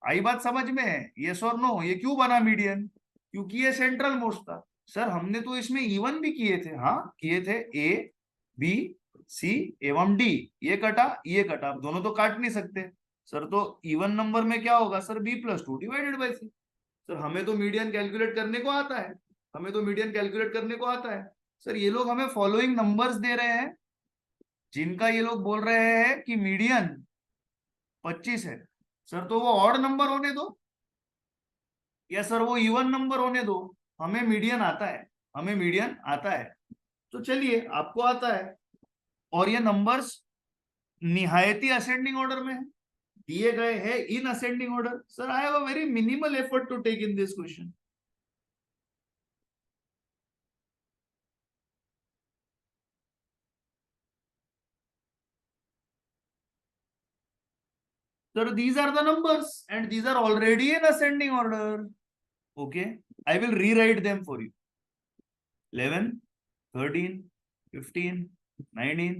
आई बात समझ में है? यस और नो? ये क्यों बना मीडियन? क्योंकि ये सेंट्रल मोस्ट था। सर हमने तो इसमें इवन भी किए थे, हाँ किए थे, ए बी सी एवं डी, ये कटा ये कटा, आप दोनों तो काट नहीं सकते सर, तो इवन नंबर में क्या होगा sir, B plus two divided by C. Sir हमें तो मीडियन कैलकुलेट करने को आता है, हमें तो मीडियन कैलकुलेट करने को आता है। सर ये लोग हमें फॉलोइंग नंबर्स दे रहे हैं जिनका ये लोग बोल रहे हैं कि मीडियन 25 है। सर तो वो ऑड नंबर होने दो या सर वो इवन नंबर होने दो, हमें मीडियन आता है, हमें मीडियन आता है। तो चलिए आपको आता है, और ये नंबर्स निहायती असेंडिंग ऑर्डर में है, दिए गए हैं in ascending order. Sir I have a very minimal effort to take in this question. Sir, these are the numbers and these are already in ascending order. Okay, I will rewrite them for you. 11, 13, 15, 19,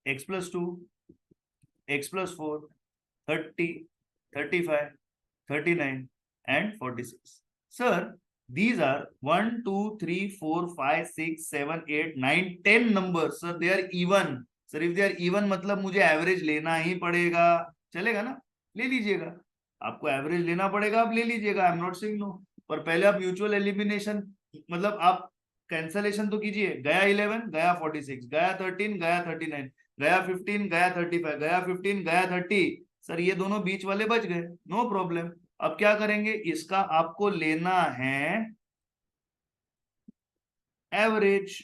x plus 2, x plus 4, 30, 35, 39 and 46. Sir, these are 1, 2, 3, 4, 5, 6, 7, 8, 9, 10 numbers. Sir, they are even. Sir, if they are even मतलब मुझे average लेना ही पड़ेगा, चलेगा ना, ले लीजिएगा, आपको average लेना पड़ेगा, आप ले लीजिएगा, I am not saying no. पर पहले आप म्यूचुअल एलिमिनेशन मतलब आप कैंसलेशन तो कीजिए, गया 11 गया 46, गया 13 गया 39, गया 15 गया 35, गया 15 गया 30। सर ये दोनों बीच वाले बच गए, नो प्रॉब्लम। अब क्या करेंगे, इसका आपको लेना है एवरेज,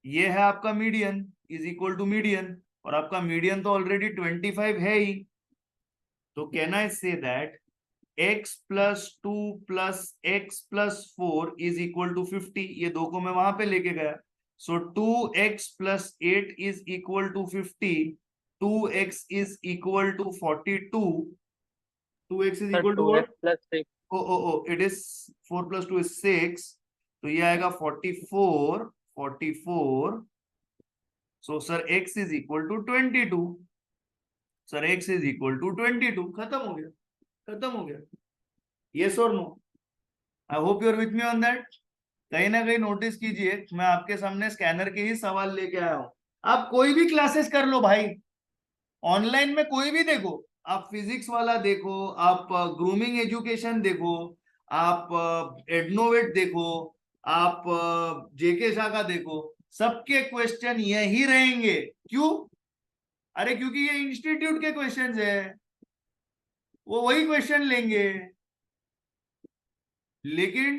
ये है आपका median is equal to median, और आपका मीडियन तो ऑलरेडी 25 है ही, तो can I say that x plus 2 plus x plus 4 is equal to 50, ये दो को मैं वहां पे लेके गया, so 2x plus 8 is equal to 50, 2x is equal to 42, 2x is sir equal to 2x plus 6 oh oh oh it is 4 plus 2 is 6, तो ये आएगा 44, 44, so sir x is equal to 22, sir x is equal to 22, खत्म हो गया, खत्म हो गया। Yes और no, I hope you are with me on that. कहीं ना कहीं नोटिस कीजिए, मैं आपके सामने स्कैनर के ही सवाल लेके आया हूं। आप कोई भी क्लासेस कर लो भाई, ऑनलाइन में कोई भी देखो, आप फिजिक्स वाला देखो, आप ग्रूमिंग एजुकेशन देखो, आप एडनोवेट देखो, आप जेके शाह का देखो, सबके क्वेश्चन यही रहेंगे। क्यों? अरे क्योंकि ये इंस्टीट्यूट के क्वेश्चंस है, वो वही क्वेश्चन लेंगे। लेकिन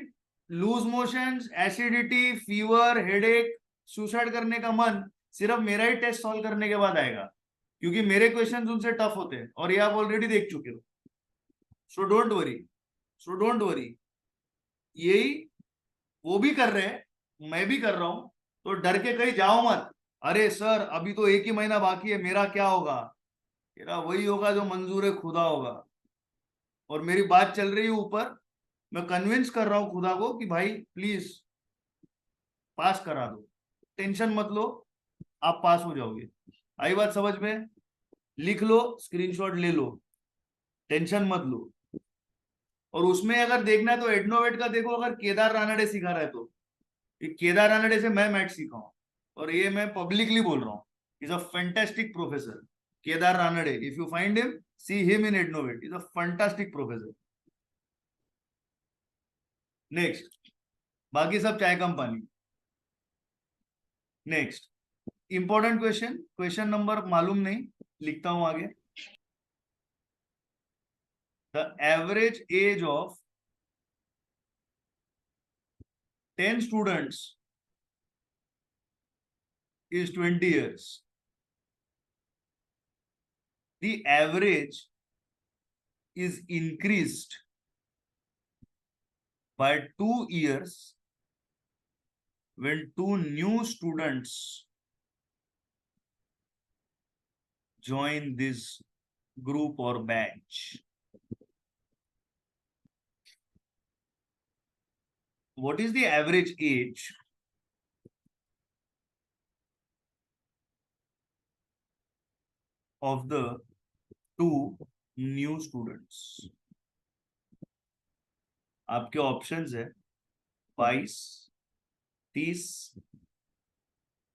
loose motions, acidity, fever, headache, suicide करने का मन सिर्फ मेरा ही टेस्ट सॉल्व करने के बाद आएगा, क्योंकि मेरे क्वेश्चंस उनसे टफ होते हैं और ये आप ऑलरेडी देख चुके हो। So don't worry, so don't worry, यही वो भी कर रहे हैं, मैं भी कर रहा हूं, तो डर के कहीं जाओ मत। अरे सर अभी तो एक ही महीना बाकी है, मेरा क्या होगा? मेरा वही होगा जो मंजूर है खुदा होगा। और मेरी बात चल रही है ऊपर, मैं कन्विंस कर रहा हूं खुदा को कि भाई प्लीज पास करा दो, टेंशन मत लो, आप पास हो जाओगे। आई बात समझ में? लिख लो, स्क्रीनशॉट ले लो, टेंशन मत लो। और उसमें अगर देखना है तो एडनोवेट का देखो, अगर केदार रानडे सिखा रहा है तो, ये केदार रानडे से मैं मैथ सीखा हूं, और ये मैं पब्लिकली बोल रहा हूँ, is a fantastic professor. Kedar Ranade, if you find him, see him in Adnovate, is a fantastic professor. Next, बाकी सब चाय कम पानी। Next important question, question number मालूम नहीं, लिखता हूं आगे। The average age of 10 students is 20 years. The average is increased by 2 years when 2 new students join this group or batch. What is the average age of the 2 new students? आपके options है 22, 30,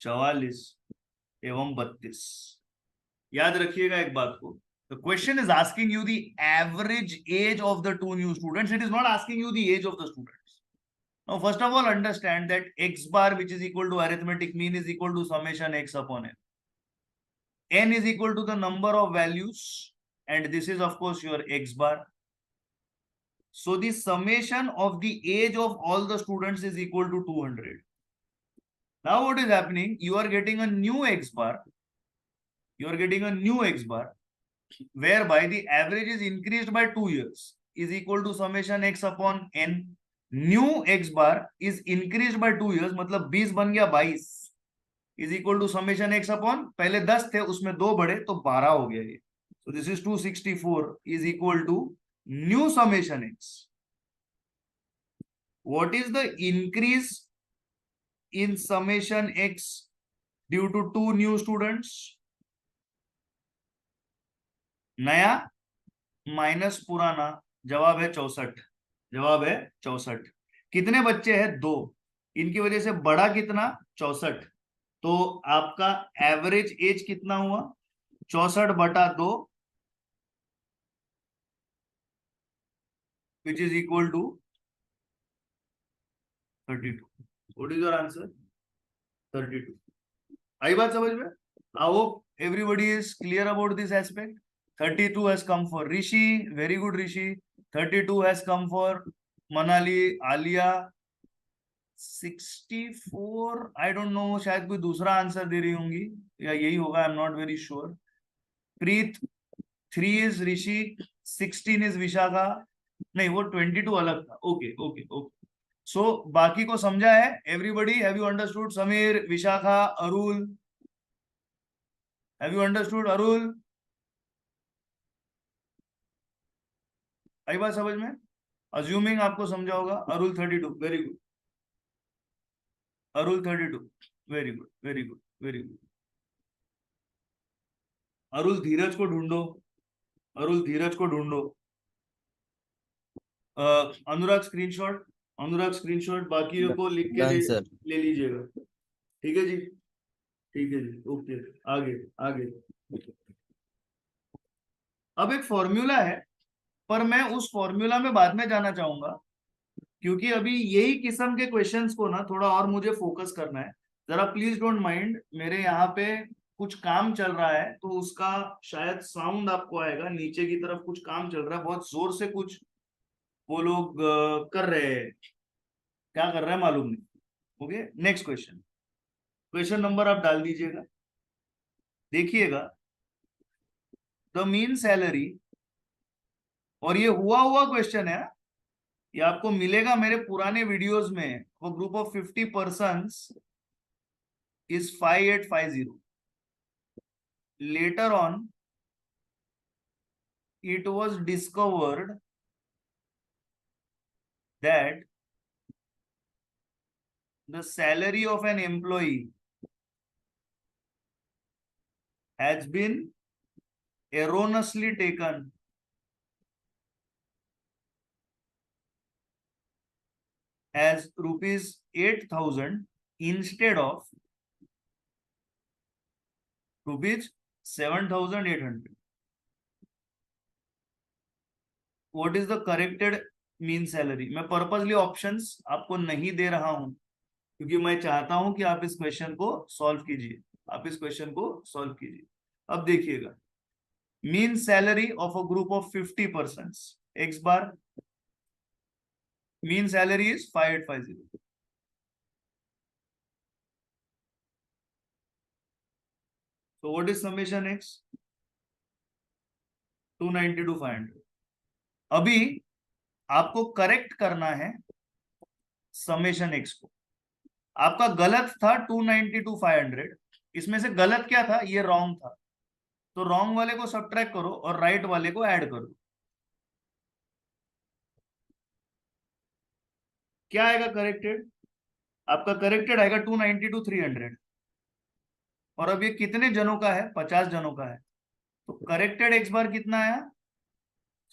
44 एवं 32। याद रखिएगा एक बात को, the question is asking you the average age of the two new students. It is not asking you the age of the students. Now, first of all, understand that x bar, which is equal to arithmetic mean, is equal to summation x upon n. N is equal to the number of values, and this is of course your x bar. So the summation of the age of all the students is equal to 200. Now what is happening? You are getting a new x bar. You are getting a new x bar, whereby the average is increased by 2 years, is equal to summation x upon n. New x bar is increased by 2 years, मतलब 20 बन गया 22, is equal to summation x upon, पहले 10 थे उसमें 2 बढ़े तो 12 हो गया ये. So this is 264 is equal to new summation x. What is the increase in summation x due to 2 new students? नया माइनस पुराना, जवाब है 64. जवाब है 64. कितने बच्चे हैं? 2. इनकी वजह से बड़ा कितना? 64. तो आपका एवरेज एज कितना हुआ? 64/2, which is equal to 32. What is your answer? 32. आई बात समझ में? I hope everybody is clear about this aspect. 32 has come for Rishi. Very good, Rishi. 32 has come for Manali, Alia. 64, I don't know, शायद कोई दूसरा answer दे रही होंगी या यही होगा, आई am not very sure. Preet, 3 is Rishi, 16 is Vishakha. नहीं, वो 22 अलग था. Okay okay okay. सो बाकी को समझा है? Everybody, have you understood? Sameer, Vishakha, Arul, have you understood? Arul, आई बात समझ में? अज्यूमिंग आपको समझा होगा. Arul 32, very good. Arul 32, very good very good very good. Arul Dheeraj को ढूंढो. अरुल धीरज को ढूंढो. अनुराग स्क्रीनशॉट. अनुराग स्क्रीनशॉट. बाकी को लिख के Done, sir. ले लीजिएगा. ठीक है जी? ठीक है जी. ओके, आगे आगे. अब एक फॉर्मूला है, पर मैं उस फॉर्मूला में बाद में जाना चाहूंगा, क्योंकि अभी यही किस्म के क्वेश्चंस को ना थोड़ा और मुझे फोकस करना है. जरा प्लीज डोंट माइंड, मेरे यहाँ पे कुछ काम चल रहा है तो उसका शायद साउंड आपको आएगा. नीचे की तरफ कुछ काम चल रहा है, बहुत जोर से कुछ वो लोग कर रहे हैं. क्या कर रहे हैं मालूम नहीं. Okay, next question. Question number आप डाल दीजिएगा. देखिएगा, द मीन सैलरी, और ये हुआ क्वेश्चन है, ये आपको मिलेगा मेरे पुराने वीडियोस में. वो group of 50 persons is 5850. Later on, it was discovered that the salary of an employee has been erroneously taken as rupees 8,000 instead of rupees 7,800. What is the corrected mean salary? मैं purposely options आपको नहीं दे रहा हूं, क्योंकि मैं चाहता हूं कि आप इस क्वेश्चन को सॉल्व कीजिए. आप इस क्वेश्चन को सॉल्व कीजिए. अब देखिएगा, mean salary of a group of 50 persons, x bar, mean salary is 5850. So what is summation x? 292,500. अभी आपको करेक्ट करना है समेशन x को. आपका गलत था 292,500. इसमें से गलत क्या था? ये रॉन्ग था. तो रॉन्ग वाले को सब्ट्रैक्ट करो और राइट वाले को ऐड करो. क्या आएगा करेक्टेड? आपका करेक्टेड आएगा 292,300. और अब ये कितने जनों का है? 50 जनों का है. तो करेक्टेड एक्स बार कितना आया?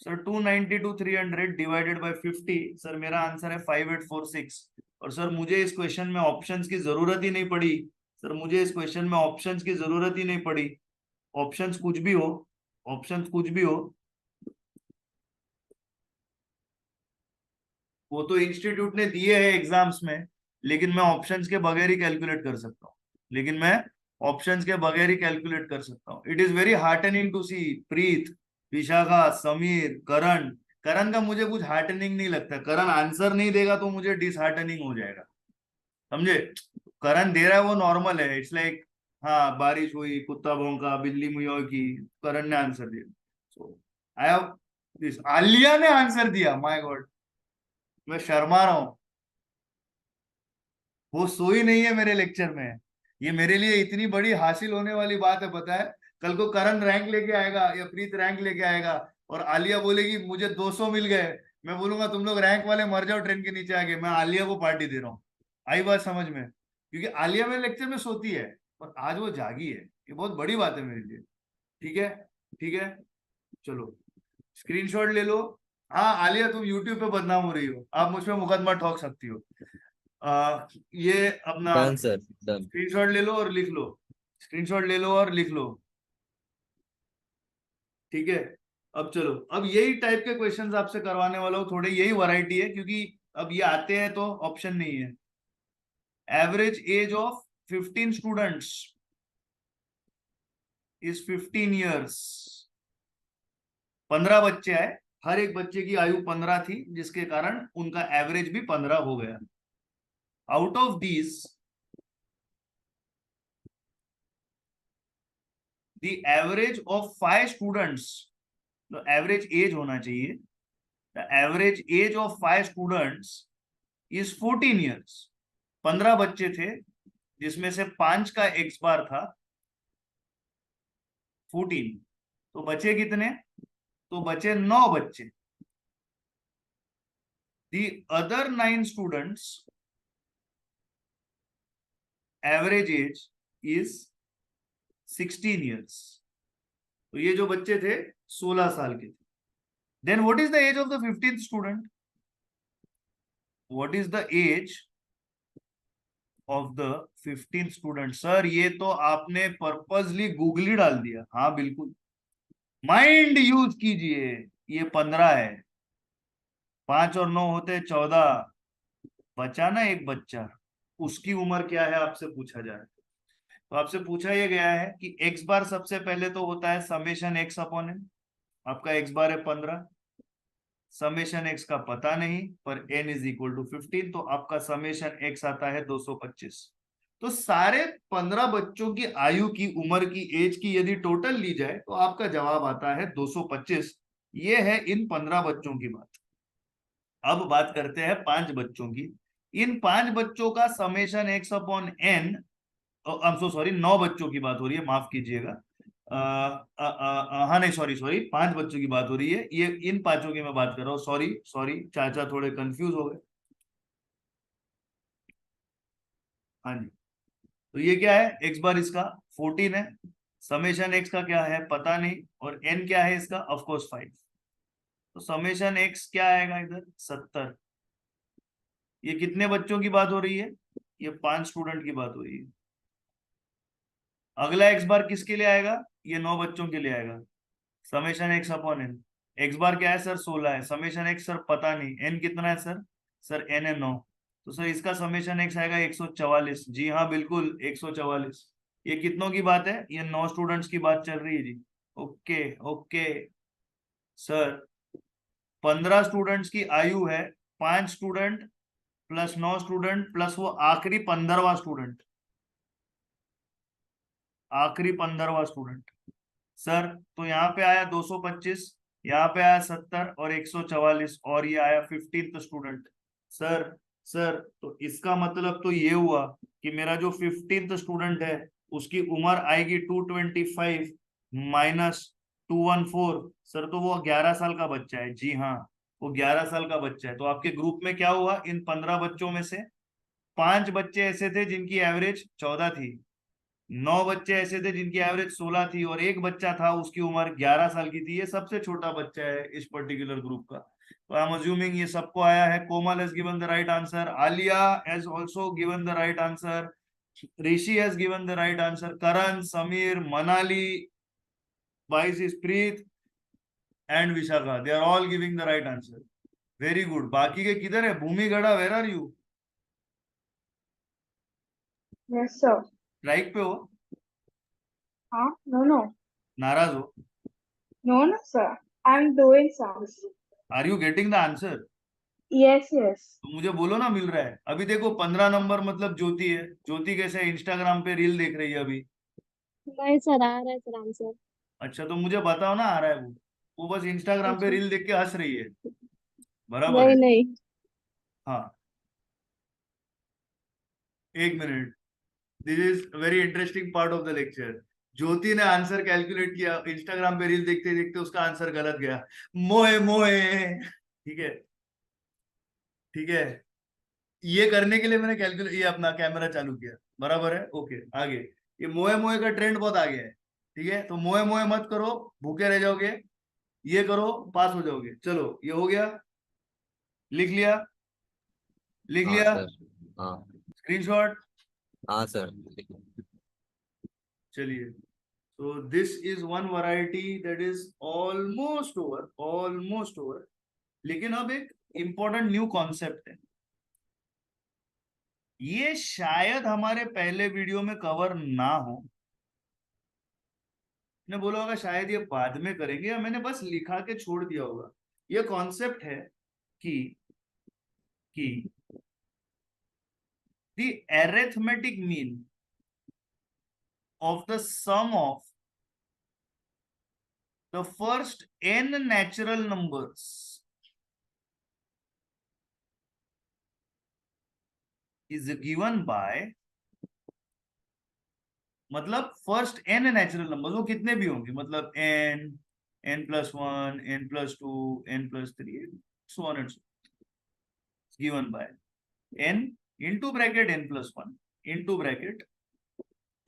सर 292 300 डिवाइडेड बाय 50, सर मेरा आंसर है 5846। और सर मुझे इस क्वेश्चन में ऑप्शंस की जरूरत ही नहीं पड़ी, सर मुझे इस क्वेश्चन में ऑप्शंस की जरूरत ही नहीं पड़ी। ऑप्शंस कुछ भी हो, ऑप्शंस कुछ भी हो, वो तो इंस्टीट्यूट ने दिए हैं एग्जाम्स में, लेकिन मैं ऑप्शंस के बगैर ही कैलकुलेट कर सकता हूँ, लेकिन मैं ऑप्शंस के बगैर ही कैलकुलेट कर सकता हूँ। It is very heartening to see Preet, Vishakha, Sameer, Karan. Karan का मुझे कुछ हार्टनिंग नहीं लगता, करण आंसर नहीं देगा तो मुझे डिसहार्टनिंग हो जाएगा, समझे। करण दे रहा है वो नॉर्मल है, इट्स लाइक हाँ बारिश हुई, कुत्ता भौंका, बिल्ली मुयौ की, करण ने आंसर दिया। सो आई हैव दिस, आलिया ने आंसर दिया, माय गॉड, मैं शर्मा रहा हूँ। वो सोई नहीं है मेरे लेक्चर में, ये मेरे लिए इतनी बड़ी हासिल होने वाली बात है, पता है। कल को करण रैंक लेके आएगा या प्रीत रैंक लेके आएगा और आलिया बोलेगी मुझे 200 मिल गए, मैं बोलूंगा तुम लोग रैंक वाले मर जाओ ट्रेन के नीचे आके, मैं आलिया को पार्टी दे रहा हूँ। आई बात समझ में, क्योंकि आलिया मेरे लेक्चर में सोती है और आज वो जागी है, ये बहुत बड़ी बात है मेरे लिए। ठीक है, ठीक है, चलो स्क्रीनशॉट ले लो। हाँ आलिया, तुम यूट्यूब पे बदनाम हो रही हो, आप मुझ पे मुकदमा ठोक सकती हो। ये अपना डन सर, डन। स्क्रीनशॉट ले लो और लिख लो, स्क्रीनशॉट ले लो और लिख लो, ठीक है। अब चलो, अब यही टाइप के क्वेश्चंस आपसे करवाने वाला हूँ, थोड़े यही वैरायटी है, क्योंकि अब ये आते हैं तो ऑप्शन नहीं है। Average age of 15 students is 15 years. 15 बच्चे आए, हर एक बच्चे की आयु 15 थी, जिसके कारण उनका एवरेज भी 15 हो गया। Out of these the average of 5 students, तो एवरेज एज होना चाहिए, the average age of 5 students is 14 years। 15 बच्चे थे, जिसमें से 5 का एक्स बार था 14, तो बचे कितने, तो बचे 9 बच्चे। the other 9 students average age is 16 years। तो ये जो बच्चे थे 16 साल के थे। Then what is the age of the 15th student? What is the age of the 15th student? Sir ये तो आपने पर्पसली गूगली डाल दिया। हाँ बिल्कुल, माइंड यूज कीजिए, ये 15 है, 5 और 9 होते 14, बचा ना एक बच्चा, उसकी उम्र क्या है आपसे पूछा जाए। तो आपसे पूछा यह गया है कि एक्स बार सबसे पहले तो होता है समेशन एक्स अपॉन एन, आपका एक्स बार है 15, समेशन एक्स का पता नहीं, पर n इज इक्वल टू 15, तो आपका समेशन एक्स आता है 225। तो सारे 15 बच्चों की आयु की, उम्र की, एज की यदि टोटल ली जाए तो आपका जवाब आता है 225। ये है इन 15 बच्चों की बात। अब बात करते हैं 5 बच्चों की। इन 5 बच्चों का summation x upon n, I am so sorry, 9 बच्चों की बात हो रही है, माफ कीजिएगा। हाँ नहीं, सॉरी सॉरी, 5 बच्चों की बात हो रही है, ये इन 5 की मैं बात कर रहा हूँ, सॉरी सॉरी, चाचा थोड़े कंफ्यूज हो गए। हाँ जी, तो ये क्या है, एक्स बार इसका 14 है, समेशन एक्स का क्या है पता नहीं, और एन क्या है इसका, ऑफ कोर्स 5। तो समेशन एक्स क्या आएगा इधर, 70। ये कितने बच्चों की बात हो रही है, ये 5 स्टूडेंट की बात हो रही है। अगला एक्स बार किसके लिए आएगा, ये 9 बच्चों के लिए आएगा, summation x upon N. X bar क्या है सर, 16 है, समेशन एक्स सर पता नहीं, एन कितना है सर, सर एन है 9, तो सर इसका समेशन एक्स आएगा 144। जी हाँ बिल्कुल 144। ये कितनों की बात है, ये 9 स्टूडेंट्स की बात चल रही है जी। ओके ओके सर, 15 स्टूडेंट्स की आयु है, 5 स्टूडेंट प्लस 9 स्टूडेंट प्लस वो आखिरी 15वां स्टूडेंट, आखिरी 15वां स्टूडेंट। सर तो यहाँ पे आया 225, यहाँ पे आया 70 और 144, और ये आया 15th स्टूडेंट। सर सर तो इसका मतलब तो ये हुआ कि मेरा जो 15th स्टूडेंट है उसकी उम्र आएगी 225 माइनस 214, सर तो वो 11 साल का बच्चा है। जी हाँ, वो 11 साल का बच्चा है। तो आपके ग्रुप में क्या हुआ, इन 15 बच्चों में से 5 बच्चे ऐसे थे जिनकी एवरेज 14 थी, 9 बच्चे ऐसे थे जिनकी एवरेज 16 थी और एक बच्चा था उसकी उम्र 11 साल की थी। ये सबसे छोटा बच्चा है इस पर्टिकुलर ग्रुप का। तो आई एम अज्यूमिंग ये सबको आया है। Komal has given the right answer, Alia has also given the right answer, Rishi has given the right answer, Karan, Sameer, Manali, बाइस, Preet and Vishakha, they are all giving the right answer. Very good. बाकी के किधर है? Bhoomi Gadha, where are you? Yes, sir. Strike पे हो? Huh? No. नाराज हो? No, sir. I'm doing some. Are you getting the answer? Yes. तो मुझे बोलो ना मिल रहा है। अभी देखो 15 नंबर मतलब ज्योति है। ज्योति कैसे इंस्टाग्राम पे रील देख रही है अभी? नहीं सर, आ रहा है सर आंसर। अच्छा, तो मुझे बताओ ना आ रहा है वो बस इंस्टाग्राम पे अच्छा। रील देख के हंस रही है। बराबर है? नहीं। हाँ, एक minute, this is very interesting part of the lecture. Jyoti ने आंसर कैलकुलेट किया, इंस्टाग्राम पे रील देखते देखते उसका आंसर गलत गया। मोए मोए। ठीक है, ठीक है। ये करने के लिए मैंने कैलकुलेट, ये अपना कैमरा चालू किया। बराबर है? ओके, आगे। ये मोए मोए का ट्रेंड बहुत आ गया है। ठीक है, तो मोए मोए मत करो, भूखे रह जाओगे। ये करो, पास हो जाओगे। चलो, ये हो गया। लिख लिया? लिख हाँ लिया? सर। हाँ। स्क्रीनशॉट? हाँ सर। चलिए, so this is one variety that is almost over। लेकिन अब एक इंपॉर्टेंट न्यू कॉन्सेप्ट है। ये शायद हमारे पहले वीडियो में कवर ना हो। ने बोला होगा शायद ये बाद में करेंगे, या मैंने बस लिखा के छोड़ दिया होगा। ये कॉन्सेप्ट है कि the arithmetic mean of the sum of the first n natural numbers is given by, मतलब फर्स्ट n नेचुरल नंबर वो कितने भी होंगे, मतलब n, n+1, n+2, n+3, so on and so on, given by n into bracket n+1 into bracket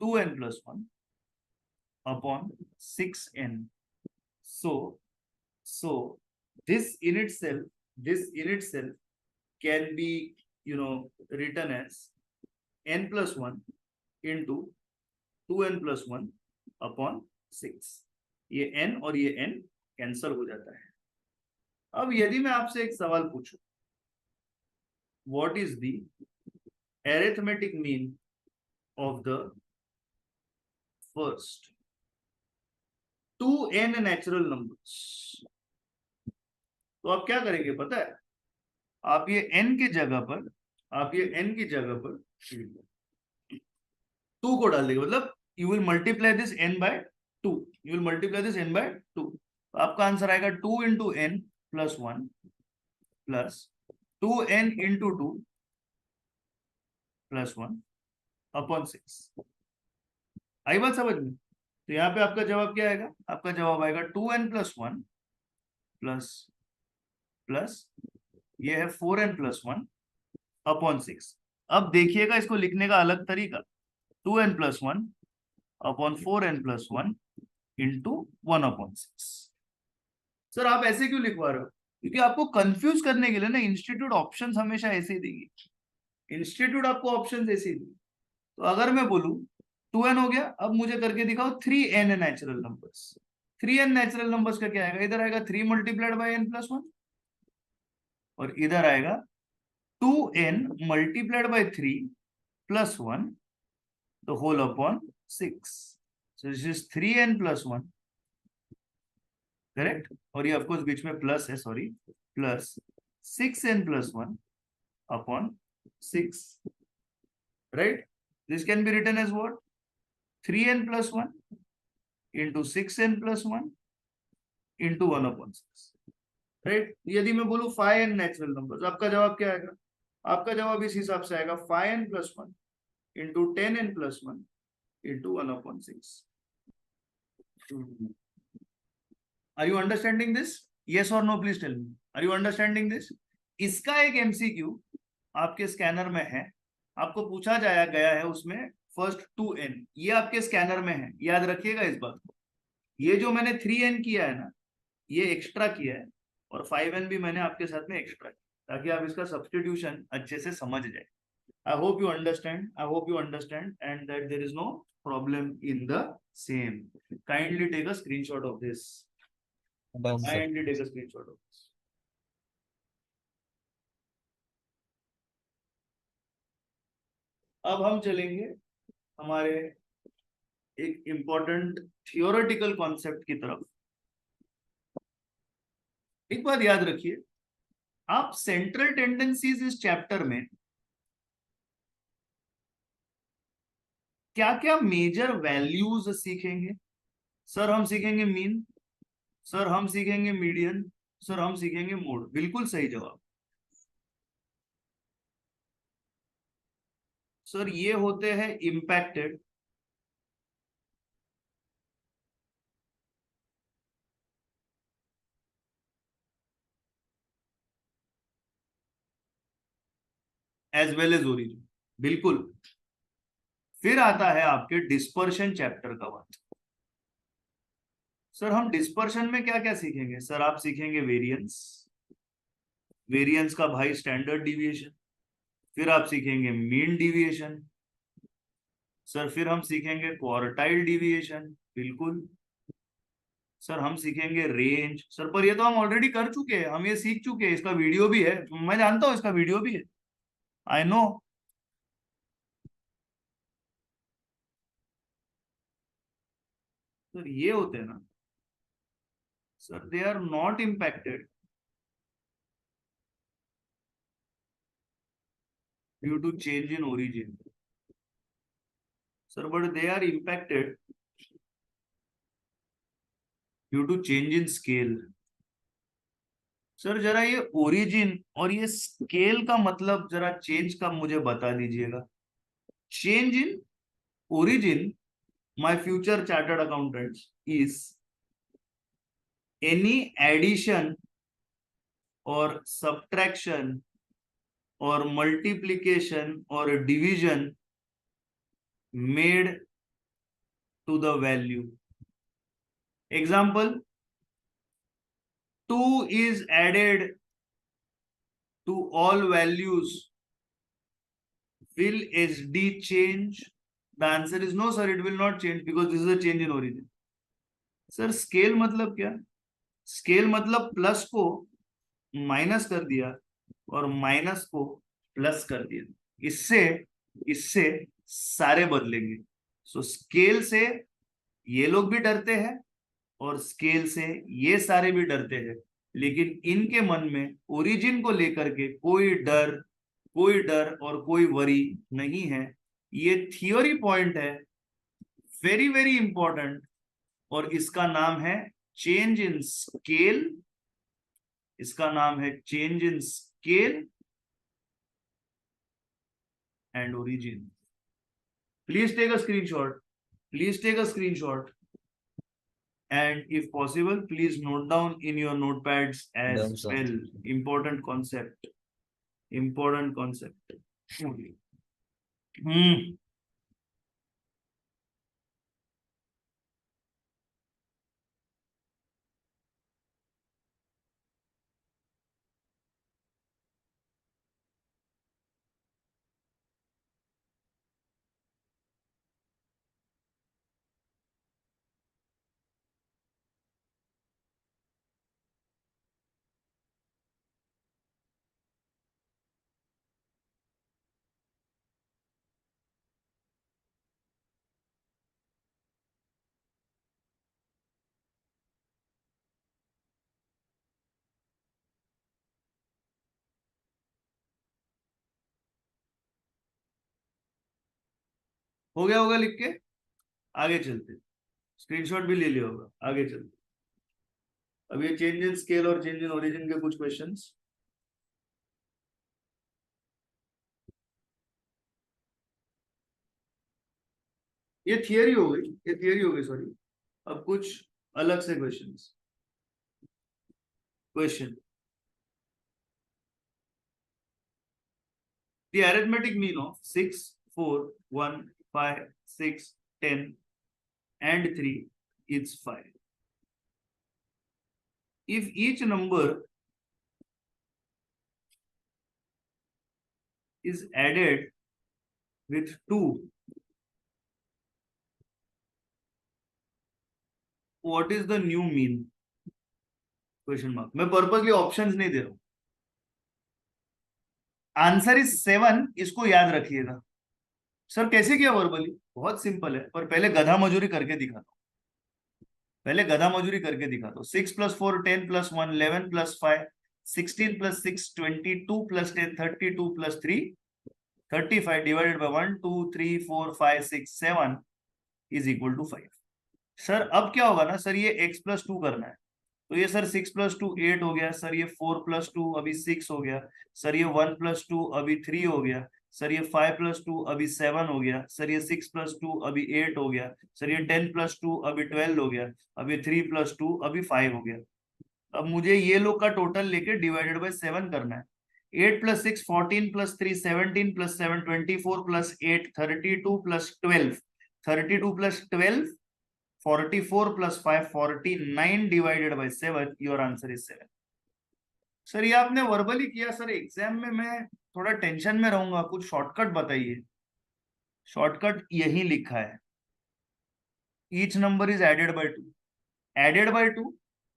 2n+1 upon 6n. So this in itself can be, written as n+1 into 2n+1 upon 6। ये n और ये n cancel हो जाता है। अब यदि मैं आपसे एक सवाल पूछूं, what is the arithmetic mean of the first 2n natural numbers, तो आप क्या करेंगे पता है? आप ये n की जगह पर 2 को डाल देंगे, मतलब you will multiply this n by 2। तो आपका आंसर आएगा 2 into n plus 1 plus 2n into 2 plus 1 upon 6। आई बात समझ में? तो यहाँ पे आपका जवाब क्या आएगा? आपका जवाब आएगा 2n plus 1 प्लस ये है 4n plus 1 upon 6। अब देखिएगा इसको लिखने का अलग तरीका, 2n plus 1 upon 4n plus 1 into 1 upon 6। Sir आप ऐसे क्यों लिखवा रहे हो? क्योंकि आपको कंफ्यूज करने के लिए ना इंस्टीट्यूट ऑप्शंस हमेशा ऐसे ही देगी। इंस्टीट्यूट आपको ऑप्शंस ऐसे ही देगी। तो अगर मैं बोलूं 2n हो गया, अब मुझे करके दिखाओ 3n natural numbers. 3n natural numbers का क्या आएगा? इधर आएगा 3 मल्टीप्लाइड बाय n plus 1 और इधर आएगा 2n multiplied by 3 plus 1 the whole upon 6। so this is 3n plus 1, correct? और ये ऑफकोर्स बीच में प्लस है, sorry, plus 6n plus 1 upon 6, right? This can be written as what? 3n plus 1 into 6n plus 1 into 1 upon 6, right? यदि मैं बोलूं 5n natural numbers, आपका जवाब क्या आएगा? आपका जवाब इस हिसाब से आएगा 5n plus 1 into 10n plus 1 into 1 upon 6। Are you understanding this? Yes or no, please tell me. Are you understanding this? इसका एक MCQ आपके स्कैनर में है, आपको पूछा गया है उसमें फर्स्ट 2n, ये आपके स्कैनर में है, याद रखिएगा इस बात को। ये जो मैंने 3n किया है ना, ये एक्स्ट्रा किया है, और 5n भी मैंने आपके साथ में एक्स्ट्रा किया, ताकि आप इसका सब्स्टिट्यूशन अच्छे से समझ जाए। I hope you understand. I hope you understand, and that there is no problem in the same. Kindly take a screenshot of this. Done, sir. Kindly take a screenshot of this. अब हम चलेंगे हमारे एक important theoretical concept की तरफ। एक बात याद रखिए, आप सेंट्रल टेंडेंसीज इस चैप्टर में क्या क्या मेजर वैल्यूज सीखेंगे? सर हम सीखेंगे मीन, सर हम सीखेंगे मीडियन, सर हम सीखेंगे मोड। बिल्कुल सही जवाब। सर ये होते हैं impacted, as well as origin. बिल्कुल। फिर आता है आपके डिस्पर्शन चैप्टर का बात। सर हम डिस्पर्शन में क्या क्या सीखेंगे? सर आप सीखेंगे वेरिएंस, वेरिएंस का भाई स्टैंडर्ड डिविएशन। फिर आप सीखेंगे मीन डिविएशन। सर फिर हम सीखेंगे क्वार्टाइल डिविएशन। बिल्कुल। सर हम सीखेंगे रेंज। सर पर ये तो हम ऑलरेडी कर चुके हैं, हम ये सीख चुके हैं, इसका वीडियो भी है, मैं जानता हूं इसका वीडियो भी है, आई नो। सर ये होते हैं ना, sir they are not impacted due to change in origin, sir but they are impacted due to change in scale. Sir जरा ये ओरिजिन और ये स्केल का मतलब जरा चेंज का मुझे बता दीजिएगा। Change in origin, my future chartered accountants, is any addition और सब्ट्रैक्शन और मल्टीप्लिकेशन और division made to the value. Example, 2 is added to all values. Will SD change? The answer is no, sir, it will not change because this is a change in origin. Sir, scale मतलब क्या? Scale मतलब plus को minus कर दिया और minus को plus कर दिया, इससे इससे सारे बदलेंगे। सो स्केल से ये लोग भी डरते हैं और स्केल से ये सारे भी डरते हैं, लेकिन इनके मन में ओरिजिन को लेकर के कोई डर और कोई वरी नहीं है। ये थियोरी पॉइंट है, वेरी वेरी इंपॉर्टेंट, और इसका नाम है चेंज इन स्केल। इसका नाम है change in scale and origin. Please take a screenshot. Please take a screenshot. And if possible, please note down in your notepads as Done, sir. well. Important concept. Important concept. हो गया होगा लिख के? आगे चलते, स्क्रीनशॉट भी ले लिया होगा, आगे चलते। अब ये चेंज इन स्केल और चेंज इन ओरिजिन के कुछ क्वेश्चंस। ये थियरी हो गई, ये थियरी हो गई, सॉरी। अब कुछ अलग से questions. Question, the arithmetic mean of 6, 4, 1, 5, 6, 10 and 3 is 5. If each number is added with 2, what is the new mean? Question mark. मैं पर्पसली ऑप्शंस नहीं दे रहा हूं. Answer is 7. इसको याद रखिएगा. सर कैसे किया वर्बली? बहुत सिंपल है, पर पहले गधा मजूरी करके दिखाता हूं. पहले गधा मजूरी करके दिखाता हूं. 6 + 4 10 + 1 11 + 5 16 + 6 22 + 10 32 + 3 35 divided by 1 2 3 4 5 6 7 is equal to 5. Sir अब क्या होगा ना सर, ये x + 2 करना है, तो ये सर 6 + 2 8 हो गया. सर ये 4 + 2 अभी 6 हो गया. सर ये 1 + 2 अभी 3 हो गया. सर ये 5 + 2 अभी 7 हो गया. सर ये 6 + 2 अभी 8 हो गया. सर ये 10 + 2 अभी 12 हो गया. अभी 3 + 2 अभी 5 हो गया. अब मुझे ये लोग का टोटल लेके डिवाइडेड बाय 7 करना है. 8 + 6 14 + 3 17 + 7 24 + 8 32 + 12 32 + 12 44 + 5 49 divided by 7. Your answer is 7. Sir ये आपने वर्बली किया. सर एग्जाम में मैं थोड़ा टेंशन में रहूंगा, कुछ शॉर्टकट बताइए. शॉर्टकट यही लिखा है, each number is added by 2. Added by 2.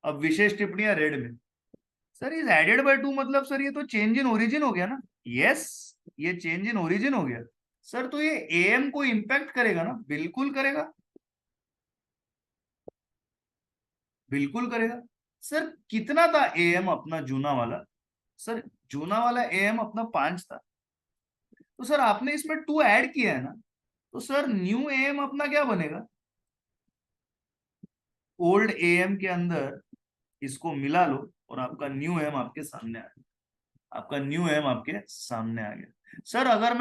अब विशेष टिप्पणियां रेड में. सर इज एडेड बाय 2 मतलब सर ये तो चेंज इन ओरिजिन हो गया ना. यस, ये चेंज इन ओरिजिन हो गया. सर तो ये एएम को इंपैक्ट करेगा ना? बिल्कुल करेगा, बिल्कुल करेगा. सर कितना था एएम अपना जूना वाला? सर जूना वाला एएम अपना 5 था. तो सर आपने इसमें 2 ऐड किया है ना, तो सर न्यू एएम अपना क्या बनेगा? ओल्ड एएम के अंदर इसको मिला लो और आपका न्यू एएम आपके सामने आ गया. आपका न्यू एएम आपके सामने आ गया. सर अगर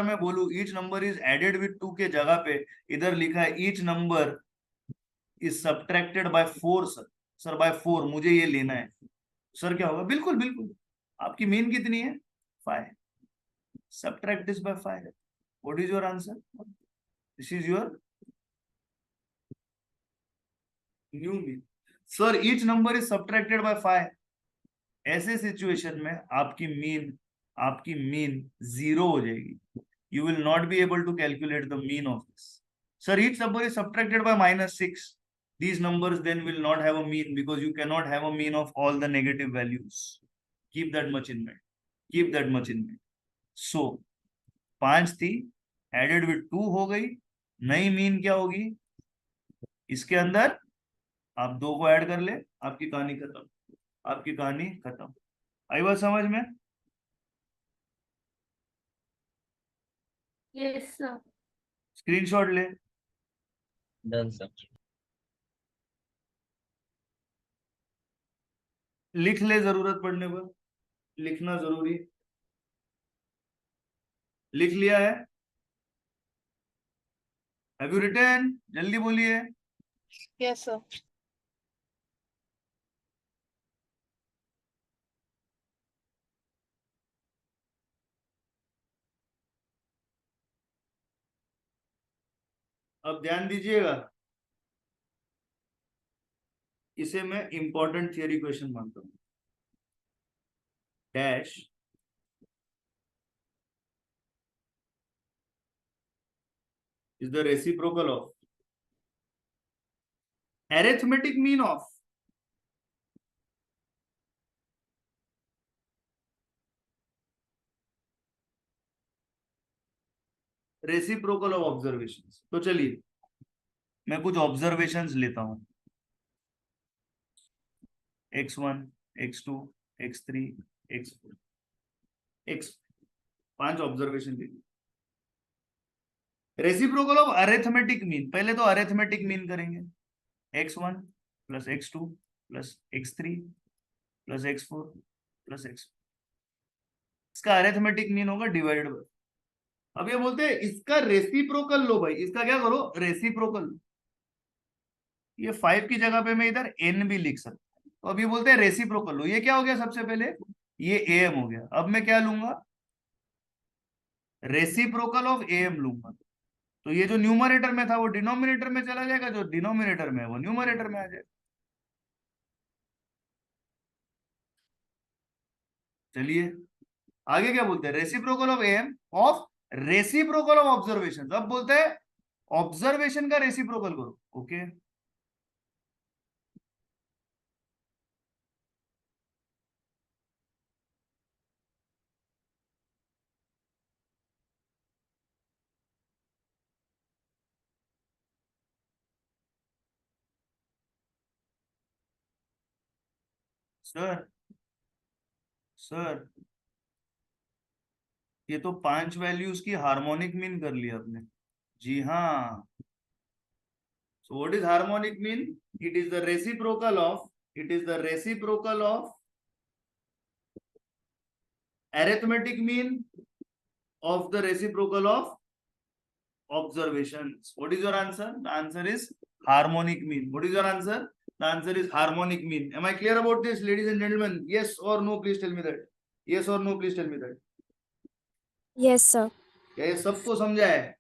मैं बोलूं each number is added with 2 के जगह पे इधर लिखा है each number is subtracted by 4. Sir by 4 मुझे ये लेना है. सर क्या होगा? बिल्कुल बिल्कुल. आपकी मीन कितनी है? 5. Subtract this by 5. What is your answer? This is your new mean. Sir each number is subtracted by 5. ऐसे सिचुएशन में आपकी मीन 0 हो जाएगी. You will not be able to calculate the mean of this. Sir, each number is subtracted by -6. These numbers then will not have a mean because you cannot have a mean of all the negative values. Keep that much in mind. Keep that much in mind. So, 5 थी, added with 2 हो गई. नई mean क्या होगी? इसके अंदर आप 2 को ऐड कर ले, आपकी कहानी खत्म. आपकी कहानी खत्म. आई बात समझ में? Yes, sir. स्क्रीनशॉट ले. Done, sir. लिख ले जरूरत पड़ने पर. लिखना जरूरी. लिख लिया है? Have you written? जल्दी बोलिए. Yes, sir. अब ध्यान दीजिएगा, इसे मैं इंपॉर्टेंट थियरी क्वेश्चन मानता हूं. Dash is the reciprocal of arithmetic mean of reciprocal of observations. तो चलिए मैं कुछ ऑब्जर्वेशंस लेता हूं. x1 x2 x3 x4 x 5 observation लीजिए. Reciprocal of arithmetic mean. पहले तो अरिथमेटिक मीन करेंगे. x1 + x2 + x3 + x4 + x. इसका अरिथमेटिक मीन होगा डिवाइडेड बाय. अब ये बोलते हैं इसका रेसिप्रोकल लो भाई. इसका क्या करो? रेसिप्रोकल. ये 5 की जगह पे मैं इधर n भी लिख सकता हूं. तो अब ये बोलते हैं रेसिप्रोकल लो. ये क्या हो गया? सबसे पहले ये am हो गया. अब मैं क्या लूंगा? रेसिप्रोकल ऑफ am लूंगा. तो ये जो न्यूमरेटर में था वो डिनोमिनेटर में चला जाएगा, जो डिनोमिनेटर में है वो न्यूमरेटर में आ जाएगा। चलिए आगे क्या बोलते हैं, reciprocal of M of reciprocal of observation. अब बोलते हैं ऑब्जर्वेशन का रेसिप्रोकल करो। ओके सर, सर ये तो 5 वैल्यूज की हार्मोनिक मीन कर लिया आपने। जी हाँ। So what is harmonic mean? It is the reciprocal of, it is the reciprocal of arithmetic mean of the reciprocal of observations. What is your answer? The answer is harmonic mean. What is your answer? The answer is harmonic mean. Am I clear about this, ladies and gentlemen? Yes or no? Please tell me that. Yes or no? Please tell me that. Yes, sir. क्या ये सबको समझा है?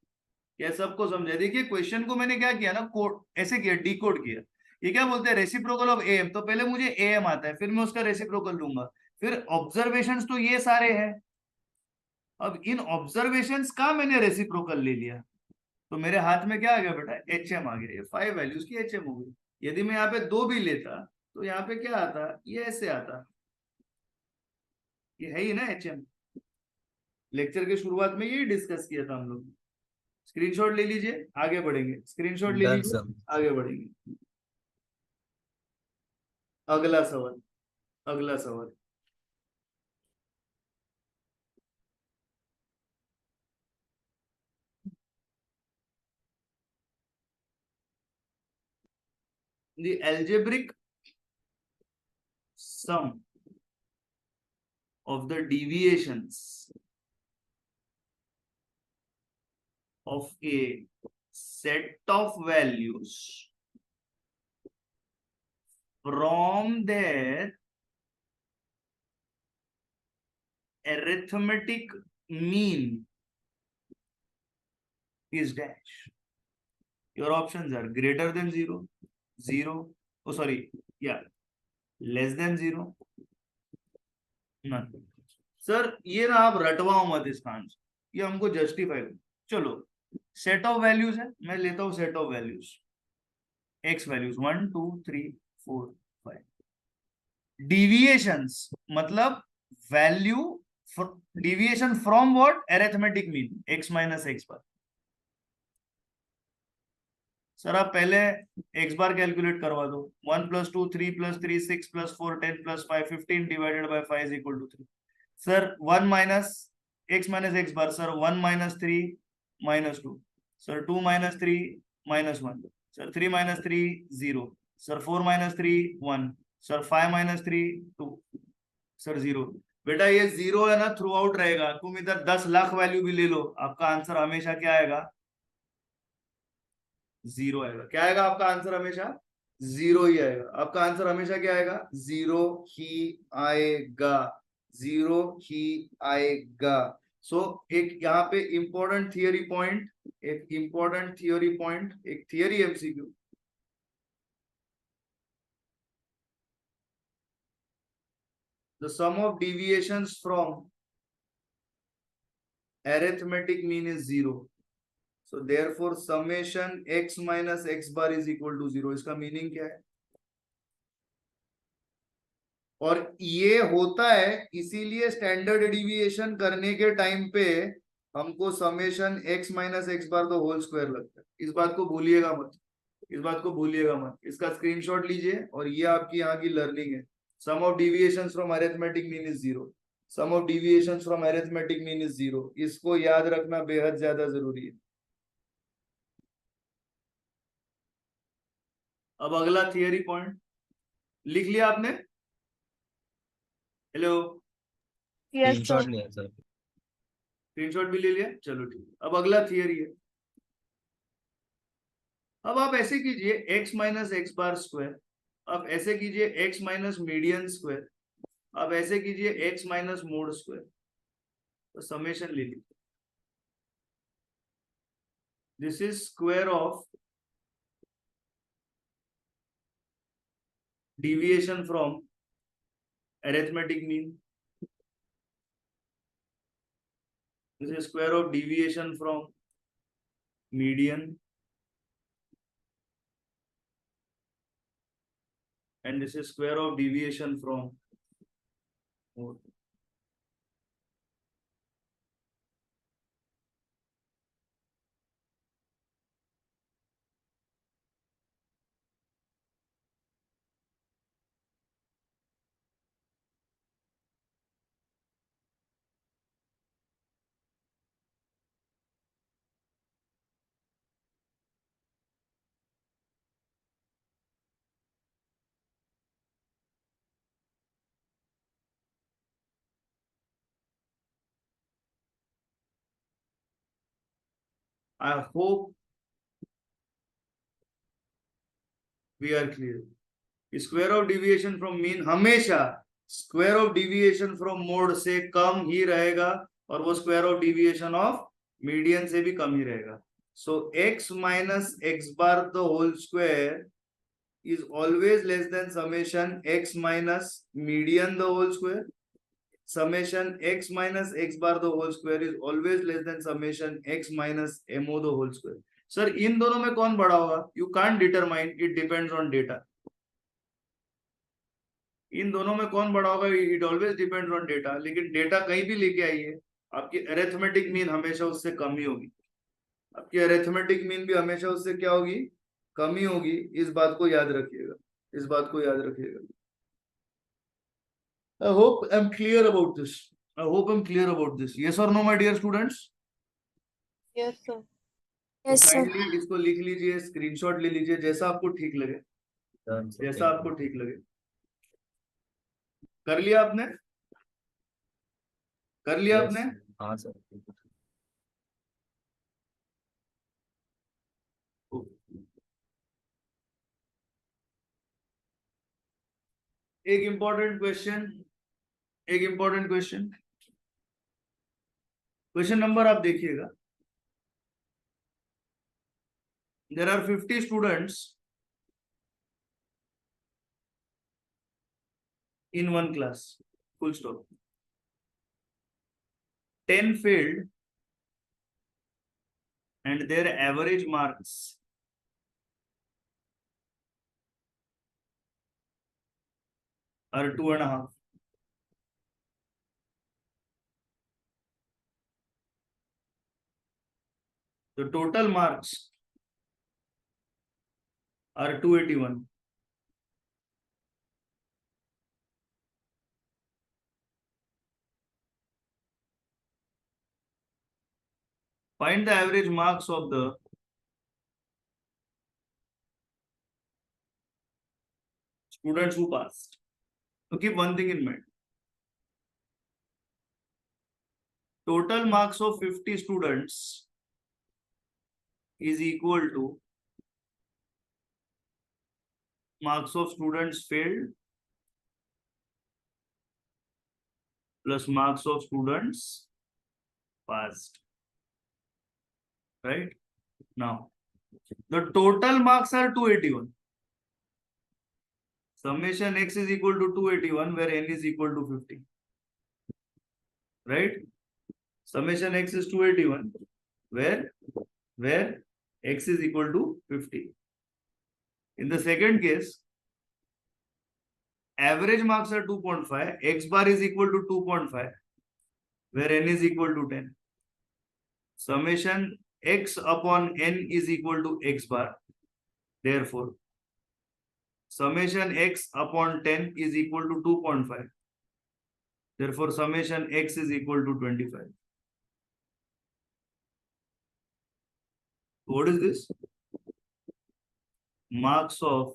क्या सबको समझा है? देखिए क्वेश्चन को मैंने क्या किया ना, कोड ऐसे किया, डिकोड किया। ये क्या बोलते हैं, रेसिप्रोकल ऑफ एम। तो पहले मुझे एम आता है, फिर मैं उसका रेसिप्रोकल लूंगा, फिर ऑब्जर्वेशंस तो ये सारे हैं। अब इन ऑब्जर्वेशंस का मैंने रेसिप्रोकल ले लिया, तो मेरे हाथ में क्या आ गया बेटा, एच एम आ गया। ये 5 वैल्यूज की एच एम हो गई। यदि मैं यहाँ पे 2 भी लेता तो यहाँ पे क्या आता, ये ऐसे आता। ये है ही ना एच एम। लेक्चर के शुरुआत में यही डिस्कस किया था हम लोग। स्क्रीनशॉट ले लीजिए, आगे बढ़ेंगे। स्क्रीनशॉट ले Done, लीजिए, sir. आगे बढ़ेंगे। अगला सवाल, अगला सवाल। The algebraic sum of the deviations of a set of values from their arithmetic mean is dash. Your options are greater than 0, 0, oh sorry, yeah, less than 0, none. Sir ये ना आप रटवाओ मत इसका आंसर, ये हमको जस्टिफाई करो। चलो set of values है, मैं लेता हूं set of values, X values 1 2 3 4 5। Deviations मतलब value, deviation from what, arithmetic mean, x minus x bar. Sir आप पहले एक्स बार कैलकुलेट करवा दो। 1 + 2 3 + 3 6 + 4 10 + 5 15 divided by 5 is equal to 3। Sir 1 minus x minus x bar, sir 1 - 3 - 2, sir 2 - 3 - 1, sir 3 - 3 0, sir 4 - 3 1, sir 5 - 3 2, sir 0। बेटा ये 0 है ना, through out रहेगा। तुम इधर 10 लाख वैल्यू भी ले लो, आपका आंसर हमेशा क्या आएगा, 0 आएगा। क्या आएगा आपका आंसर, हमेशा 0 ही आएगा। आपका आंसर हमेशा क्या आएगा, 0 ही आएगा, 0 ही आएगा। सो एक यहाँ पे इंपॉर्टेंट थियरी पॉइंट, एक इंपॉर्टेंट थियरी पॉइंट, एक theory MCQ. The sum of deviations from arithmetic mean is 0. So therefore summation x minus x bar is equal to 0. इसका मीनिंग क्या है, और ये होता है इसीलिए स्टैंडर्ड डिविएशन करने के टाइम पे हमको समेशन x माइनस एक्स बार तो होल स्क्वायर लगता है। इस बात को भूलिएगा मत, इस बात को भूलिएगा मत। इसका स्क्रीनशॉट लीजिए और ये आपकी यहाँ की लर्निंग है। Sum of deviations from arithmetic mean is 0, sum of deviations from arithmetic mean is 0। इसको याद रखना बेहद ज्यादा जरूरी है। अब अगला थियरी पॉइंट लिख लिया आपने, हेलो, Yes, sir. Screenshot लिया sir. स्क्रीनशॉट भी ले लिया, चलो ठीक है। अब अगला थियरी है। अब आप ऐसे कीजिए x minus x bar square, अब ऐसे कीजिए x माइनस मीडियन स्क्वायर, अब ऐसे कीजिए x माइनस मोड स्क्वायर, तो समेशन ले लीजिए। this is square of deviation from arithmetic mean. This is square of deviation from median. And this is square of deviation from mode. I hope we are clear. Square of deviation from mean हमेशा square of deviation from mode से कम ही रहेगा और वो square of deviation of median से भी कम ही रहेगा. So x minus x bar the whole square is always less than summation x minus median the whole square. Summation x minus x bar the whole square is always less than summation x minus mo the whole square. Sir, इन दोनों में कौन बड़ा होगा? You can't determine. It depends on data. इन दोनों में कौन बड़ा होगा? It always depends on data. लेकिन डेटा कहीं भी लेके आइए, आपकी अरिथमेटिक मीन हमेशा उससे कम ही होगी. आपकी अरिथमेटिक मीन भी हमेशा उससे क्या होगी? कम ही होगी. इस बात को याद रखिएगा. इस बात को याद रखिएगा. I hope I'm clear about this. I hope I'm clear about this. Yes or no, my dear students? Yes, sir. Yes, sir. Kindly इसको लिख लीजिए, स्क्रीनशॉट ले लीजिए, जैसा आपको ठीक लगे. Done, sir. जैसा आपको ठीक लगे. कर लिया आपने? कर लिया Yes, आपने? हाँ सर. एक इम्पोर्टेंट क्वेश्चन. क्वेश्चन नंबर आप देखिएगा. There are 50 students in one class. Full stop. 10 failed and their average marks are 2.5. The total marks are 281. Find the average marks of the students who passed. So keep one thing in mind. Total marks of 50 students is equal to marks of students failed plus marks of students passed. Right? Now, the total marks are 281. Summation x is equal to 281 where n is equal to 50. Right? Summation x is 281 where x is equal to 50. In the second case, average marks are 2.5, x bar is equal to 2.5 where n is equal to 10. Summation x upon n is equal to x bar. Therefore, summation x upon 10 is equal to 2.5. Therefore, summation x is equal to 25. What is this? Marks of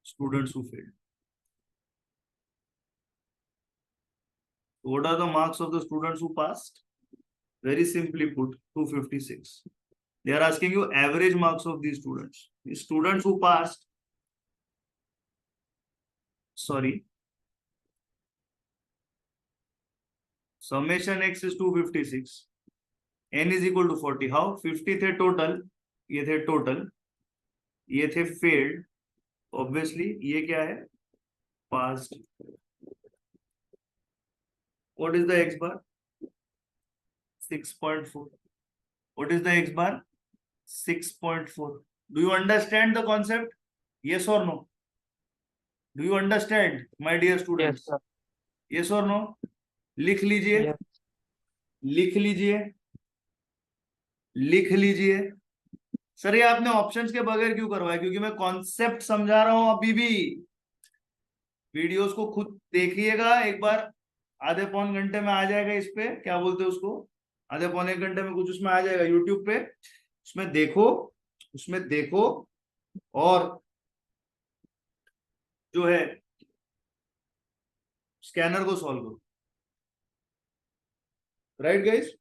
students who failed. What are the marks of the students who passed? Very simply put, 256. They are asking you average marks of these students. The students who passed, summation x is 256, n is equal to 40. How? 50 थे total, ये थे total, ये थे failed. Obviously ये क्या है? Past. What is the x bar? 6.4. What is the x bar? 6.4. Do you understand the concept? yes or no? Do you understand, my dear yes students? sir, yes or no? लिख लीजिए, yes, लिख लीजिए, लिख लीजिए. Sir ये आपने options के बगैर क्यों करवाया? क्योंकि मैं कॉन्सेप्ट समझा रहा हूं अभी भी. वीडियोस को खुद देखिएगा एक बार. आधे पौन घंटे में आ जाएगा इस पे, क्या बोलते हैं उसको, आधे पौन एक घंटे में कुछ उसमें आ जाएगा यूट्यूब पे. उसमें देखो, उसमें देखो, और जो है स्कैनर को सॉल्व करो. Right guys?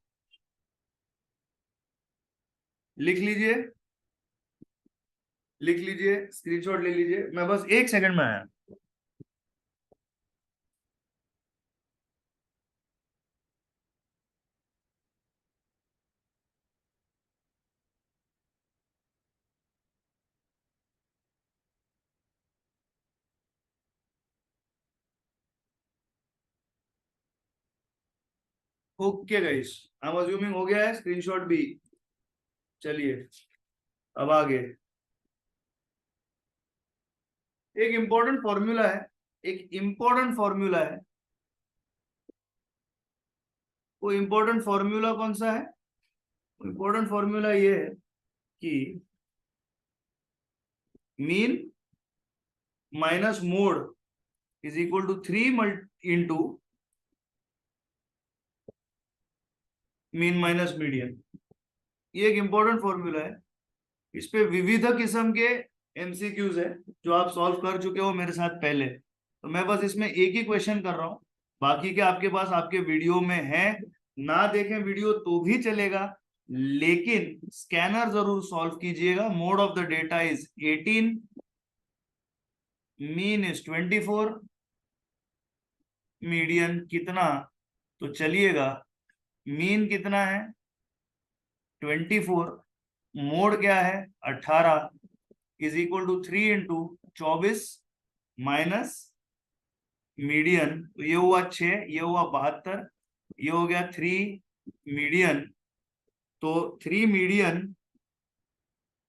लिख लीजिए, लिख लीजिए, स्क्रीनशॉट ले लीजिए. मैं बस 1 सेकंड में आया. Okay guys, I am assuming हो गया है. स्क्रीनशॉट भी. चलिए अब आगे. एक इंपॉर्टेंट फॉर्मूला है, एक इंपॉर्टेंट फॉर्मूला है. वो इंपॉर्टेंट फॉर्मूला कौन सा है? इंपॉर्टेंट फॉर्मूला ये है कि mean minus mode is equal to 3 into mean minus median. ये एक इंपॉर्टेंट फॉर्मूला है. इस पे विविध किस्म के एमसीक्यूज है जो आप सॉल्व कर चुके हो मेरे साथ पहले. तो मैं बस इसमें एक ही क्वेश्चन कर रहा हूं. बाकी के आपके पास आपके वीडियो में है. ना देखें वीडियो तो भी चलेगा, लेकिन स्कैनर जरूर सॉल्व कीजिएगा. Mode of the data is 18, mean is 24, median कितना? तो चलिएगा, मीन कितना है? 24, मोड क्या है? 18, is equal to 3 into 24 minus median. तो ये हुआ 6, ये हुआ 72, ये हो गया 3 मीडियन. तो 3 median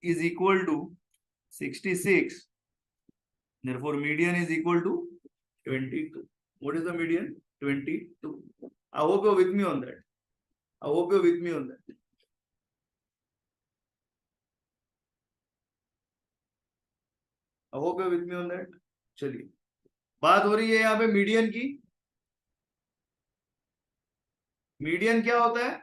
is equal to 66. therefore median is equal to 22. What is the median? 22. I hope you're with me on that. I hope you're with me on that. I hope you're with me on that. चलिए, बात हो रही है यहाँ पे median की. Median क्या होता है?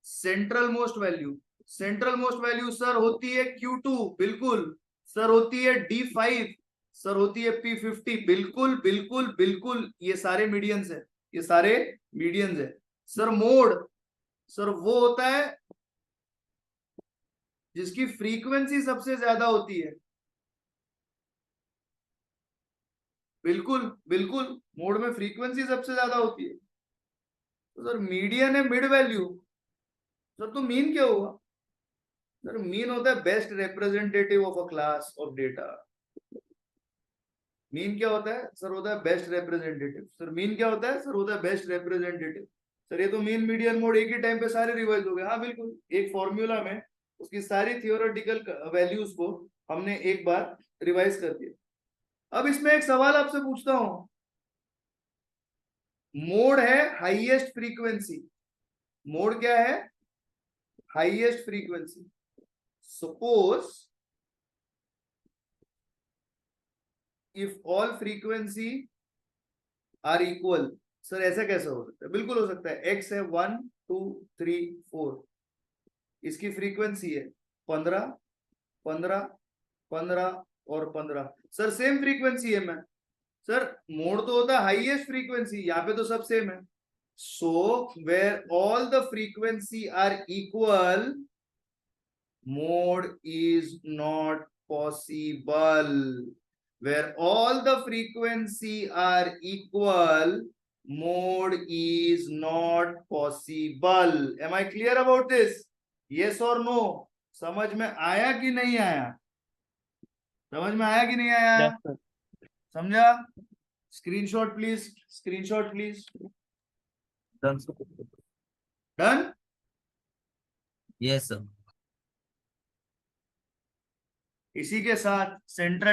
Central most value. Central most value sir होती है Q2, बिल्कुल. सर होती है D5, सर होती है P50, बिल्कुल बिल्कुल बिल्कुल. ये सारे मीडियंस है, ये सारे मीडियंस है. सर मोड, सर वो होता है जिसकी फ्रीक्वेंसी सबसे ज्यादा होती है. बिल्कुल बिल्कुल, मोड में फ्रीक्वेंसी सबसे ज्यादा होती है. तो सर मीडियन है मिड वैल्यू. सर तो मीन क्या हुआ? सर मीन होता है best representative of a class of data. Mean क्या होता है? सर होता है बेस्ट रिप्रेजेंटेटिव. सर मीन क्या होता है? सर होता है बेस्ट रिप्रेजेंटेटिव. सर ये तो मीन मीडियन मोड एक ही टाइम पे सारे रिवाइज हो गए. हाँ बिल्कुल, एक फॉर्मूला में उसकी सारी थियोरेटिकल वैल्यूज को हमने एक बार रिवाइज कर दिया. अब इसमें एक सवाल आपसे पूछता हूं. मोड है हाईएस्ट फ्रीक्वेंसी. मोड क्या है? Highest frequency. Suppose if all frequency are equal. Sir ऐसा कैसे हो सकता है? बिल्कुल हो सकता है. एक्स है 1 2 3 4, इसकी फ्रीक्वेंसी है 15 15 15 और 15. सर सेम फ्रीक्वेंसी है. मैं सर मोड तो होता है हाईएस्ट फ्रीक्वेंसी, यहाँ पे तो सब सेम है. So where all the frequency are equal, mode is not possible. where all the frequency are equal, mode is not possible. Am I clear about this? Yes or no? समझ में आया कि नहीं आया? समझ में आया कि नहीं आया? Yes, sir. समझा? Screenshot please, screenshot please. Done, sir. Done? Yes, sir. इसी के साथ सेंट्रल